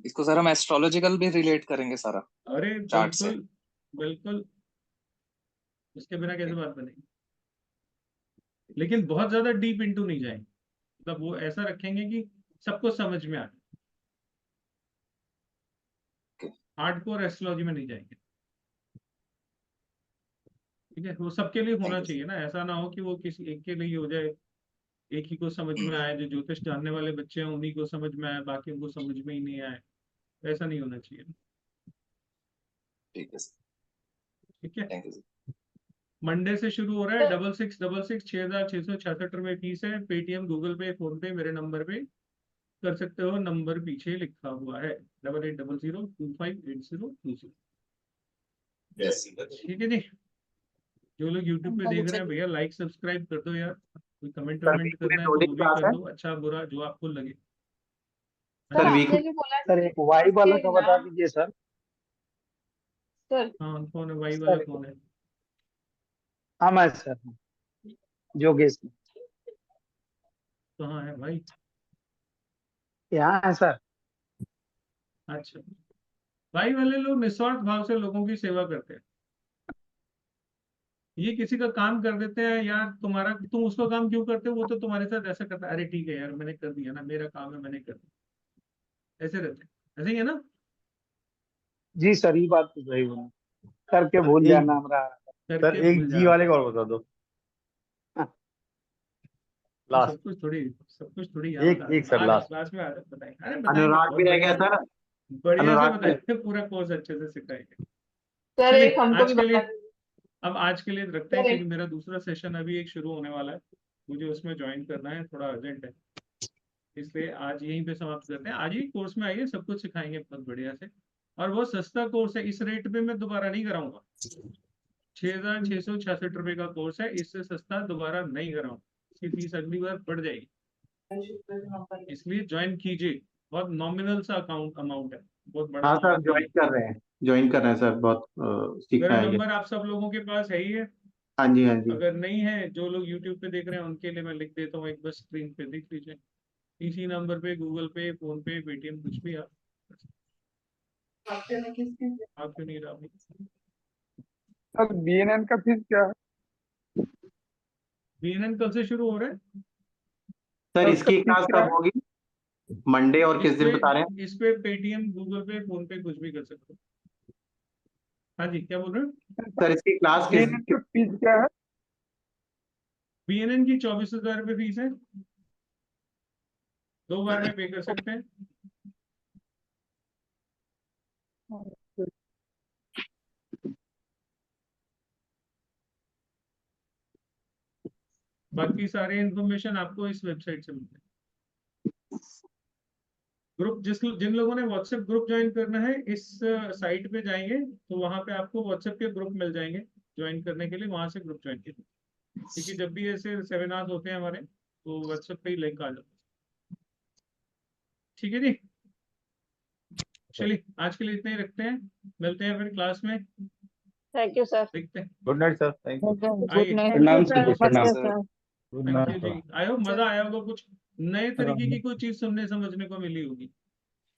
इसको सर हम एस्ट्रोलॉजिकल भी रिलेट करेंगे सारा। अरे चार्ट से। बिल्कुल बिल्कुल, उसके बिना कैसे बात बनेगी। लेकिन बहुत ज्यादा डीप इंटू नहीं जाएंगे, मतलब वो ऐसा रखेंगे कि सबको समझ में आ जाए। हार्डकोर एस्ट्रोलॉजी में नहीं जाएंगे, ठीक है। वो सबके लिए होना चाहिए ना, ऐसा ना हो कि वो किसी एक के लिए हो जाए, एक ही को समझ में आए, जो ज्योतिष जानने वाले बच्चे हैं उन्हीं को समझ में आए, बाकी उनको समझ में ही नहीं आए। ऐसा नहीं होना चाहिए। ठीक है, ठीक है। Thank you. मंडे से शुरू हो रहा है। 6666 6666 रुपए फीस है। पेटीएम, गूगल पे, फोन पे मेरे नंबर पे कर सकते हो। नंबर पीछे लिखा हुआ है 8800258020। ठीक है जी। जो लोग यूट्यूब पे देख रहे हैं भैया लाइक सब्सक्राइब कर दो यार। कोई कमेंट वमेंट करना है तो वो भी कर दो, अच्छा बुरा जो आपको लगे। सर आपने जो बोला सर एक वाई वाला का बता दीजिए सर। सर हाँ कौन है वाई वाला? कौन है? हाँ मैं सर जोगेश। कहाँ है भाई? यहाँ है सर। अच्छा, भाई वाले लोग निस्वार्थ भाव से लोगों की सेवा करते हैं। ये किसी का काम कर देते हैं यार, तुम्हारा तुम उसका काम क्यों करते हो, वो तो तुम्हारे साथ ऐसा करता है, अरे ठीक है यार मैंने कर दिया ना, मेरा काम है मैंने कर दिया। ऐसे रहते हैं, ऐसे ही है ना। जी सर ये बात तो सही बोला, करके भूल जाना हमारा। सर एक जी वाले को और बता दो लास्ट। सब कुछ थोड़ी एक सर लास्ट क्लास में आदत बताएंगे। अरे अनुराग भी रह गया सर। बढ़िया से अनुराग बताएंगे, पूरा कोर्स अच्छे से सिखाएंगे। सर एक हमको आज भी के लिए बता अब आज के लिए रखते हैं, सर क्योंकि मेरा दूसरा सेशन अभी एक शुरू होने वाला है, मुझे उसमें ज्वाइन करना है, थोड़ा अर्जेंट है, इसलिए आज यहीं पे समाप्त करते हैं। आज ही कोर्स में आइए, सब कुछ सिखाएंगे बहुत बढ़िया से। और वो सस्ता कोर्स है, इस रेट पे मैं दोबारा नहीं कराऊंगा। 6666 रुपए का कोर्स है, इससे सस्ता दोबारा नहीं कराऊंगा, इसकी फीस अगली बार बढ़ जाएगी। इसलिए ज्वाइन कीजिए, बहुत नॉमिनल सा अमाउंट है, बहुत बड़ा हाँ सर amount नहीं है। ज्वाइन कर रहे हैं सर, बहुत सीखना मेरा है। नंबर आप सब लोगों के पास है ही है। हाँ जी हाँ जी। अगर नहीं है, जो लोग YouTube पे देख रहे हैं उनके लिए मैं लिख देता हूँ, एक बस स्क्रीन पे देख लीजिए। इसी नंबर पे गूगल पे, फोन पे, पेटीएम, कुछ भी आप क्यों नहीं रहा? सर BNN का फीस क्या है? BNN कल से शुरू हो रहा है। सर इसकी क्लास कब होगी? मंडे और किस दिन बता रहे हैं? इस पे पेटीएम, गूगल पे, फोन पे कुछ भी कर सकते हो। हाँ जी क्या बोल रहे हैं? सर इसकी क्लास BNN का फीस क्या है? BNN की 24,000 रुपये फीस है, 2 बार में पे कर सकते हैं। बाकी सारे इंफॉर्मेशन आपको इस वेबसाइट से मिलते हैं। ग्रुप जिन लोगों ने व्हाट्सएप ग्रुप ज्वाइन करना है, इस साइट पे जाएंगे तो वहां पे आपको व्हाट्सएप के ग्रुप मिल जाएंगे ज्वाइन करने के लिए, वहां से ग्रुप ज्वाइन कीजिए। क्योंकि जब भी ऐसे सेमिनार होते हैं हमारे तो व्हाट्सएप पे ही लिंक आ जाता है। ठीक है जी, चलिए आज के लिए इतना ही रखते हैं, मिलते हैं फिर क्लास में। Thank you sir. देखते हैं। Good night sir, thank you. Good night thank you ji. I hope मजा आया होगा, कुछ नए तरीके की कोई चीज सुनने समझने को मिली होगी।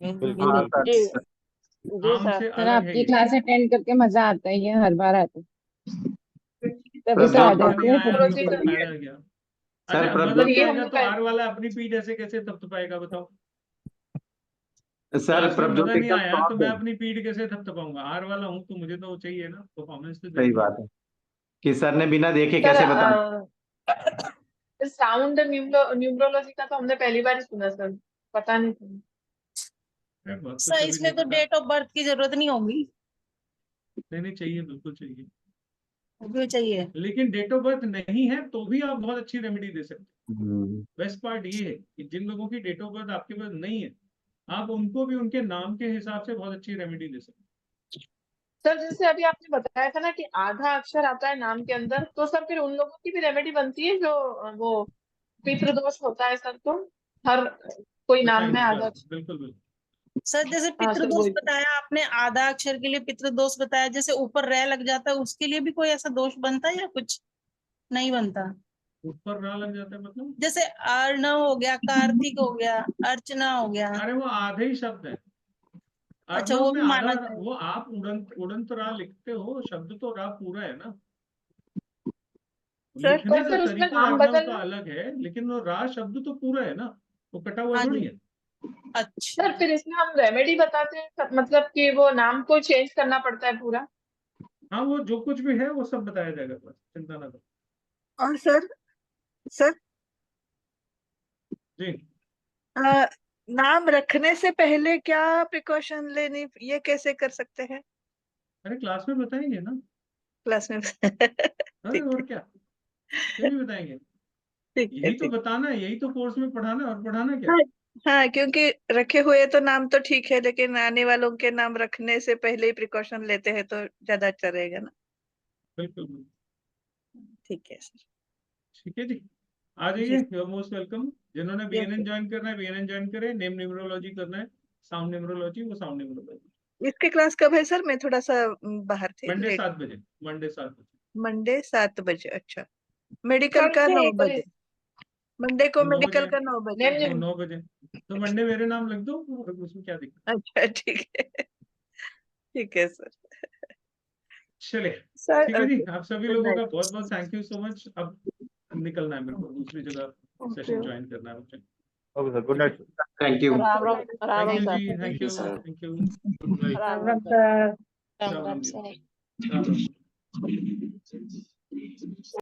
जी जी आम सर। से सर अलग है आपकी ये। क्लास अटेंड करके मजा आता है, ये हर बार आता है, तभी तो आ मजा नहीं जाते हैं आया फिर। तो फायदा क्या? सर अच्छा मजा प्रभजोत नहीं आएगा तो आर वाला अपनी पीठ ऐसे कैसे थपथपाएगा बताओ? सर क्लास में प्रभजोत मजा नहीं एकदम आया तो soft मैं है। अपनी पीठ कैसे थपथपाऊंगा? आर वाला हूँ तो मुझे तो चाहिए ना, परफॉर्मेंस तो सही चाहिए। बात है कि सर ने बिना देखे सर कैसे बता। साउंड न्यूमरोलॉजी का तो हमने पहली बार ही सुना सर, पता नहीं था। सर इसमें तो डेट ऑफ बर्थ की जरूरत नहीं होगी। नहीं चाहिए, बिल्कुल चाहिए, भी चाहिए। लेकिन डेट ऑफ बर्थ नहीं है तो भी आप बहुत अच्छी रेमेडी दे सकते हैं। बेस्ट पार्ट ये है कि जिन लोगों की डेट ऑफ बर्थ आपके पास नहीं है आप उनको भी उनके नाम के हिसाब से बहुत अच्छी रेमेडी दे सकते हैं। सर जैसे अभी आपने बताया था ना कि आधा अक्षर आता है नाम के अंदर, तो सर फिर उन लोगों की भी रेमेडी बनती है जो वो पितृदोष होता है सर, तो हर कोई नाम में आधा अक्षर। बिल्कुल बिल्कुल सर जैसे हाँ, सर पितृदोष वही। बताया आपने, आधा अक्षर के लिए पितृदोष बताया, जैसे ऊपर रह लग जाता है उसके लिए भी कोई ऐसा दोष बनता है या कुछ नहीं बनता? ऊपर ना लग जाता है मतलब? जैसे अर्णव हो गया, कार्तिक हो गया, अर्चना हो गया। अरे वो आधे ही शब्द है। अच्छा, अर्णव वो में भी आधा, माना जाए। वो आप उड़ंत रा लिखते हो, शब्द तो रा पूरा है ना। सर लिखने और का सर उसमें तरीका नाम अर्णव का बदलना। अलग है, लेकिन वो रा शब्द तो पूरा है ना, वो कटा हुआ हाँ थोड़ी जी। है। अच्छा सर फिर इसमें हम रेमेडी बताते हैं मतलब कि वो नाम को चेंज करना पड़ता है पूरा। हाँ, वो जो कुछ भी है वो सब बताया जाएगा, बस चिंता ना करो। और सर जी, नाम रखने से पहले क्या प्रिकॉशन लेनी, ये कैसे कर सकते हैं? अरे क्लास में बताएंगे ना। क्लास में अरे ठीक और है, क्या, क्यों नहीं बताएंगे? ठीक है, यही तो ठीक। बताना है, यही तो कोर्स में पढ़ाना है, और पढ़ाना क्या। हाँ हाँ, क्योंकि रखे हुए तो नाम तो ठीक है, लेकिन आने वालों के नाम रखने से पहले ही प्रिकॉशन लेते हैं तो ज्यादा अच्छा रहेगा ना। बिल्कुल बिल्कुल। ठीक है सर। ठीक है जी, आ जी जाइए, यू आर मोस्ट वेलकम। जिन्होंने यस बीएनएन ज्वाइन करना है बीएनएन ज्वाइन करे, नेम न्यूमरोलॉजी करना है, साउंड न्यूमरोलॉजी, वो साउंड न्यूमरोलॉजी। इसके क्लास कब है सर? मैं थोड़ा सा बाहर थी, मंडे लेट। 7 बजे, मंडे 7 बजे। मंडे 7 बजे, अच्छा। मेडिकल का सर 9 तो बजे। मंडे को 9 मेडिकल बजे, का 9 बजे। 9 बजे तो मंडे मेरे नाम लिख दो, और उसमें क्या दिक्कत। अच्छा ठीक है, ठीक है सर। चलिए, सर ठीक है जी, ओके, आप सभी गुड लोगों का नाइट। बहुत बहुत थैंक यू सो मच। अब निकलना है मेरे को, दूसरी जगह सेशन ज्वाइन करना है मुझे। Okay sir, good night. Thank you. Ram Ram Ram thank Ram you sir. जी, thank you, sir. Thank you, goodbye. Ram Ram Ram sir. Sir. Ram Ram Ram जी, सर। राम राम।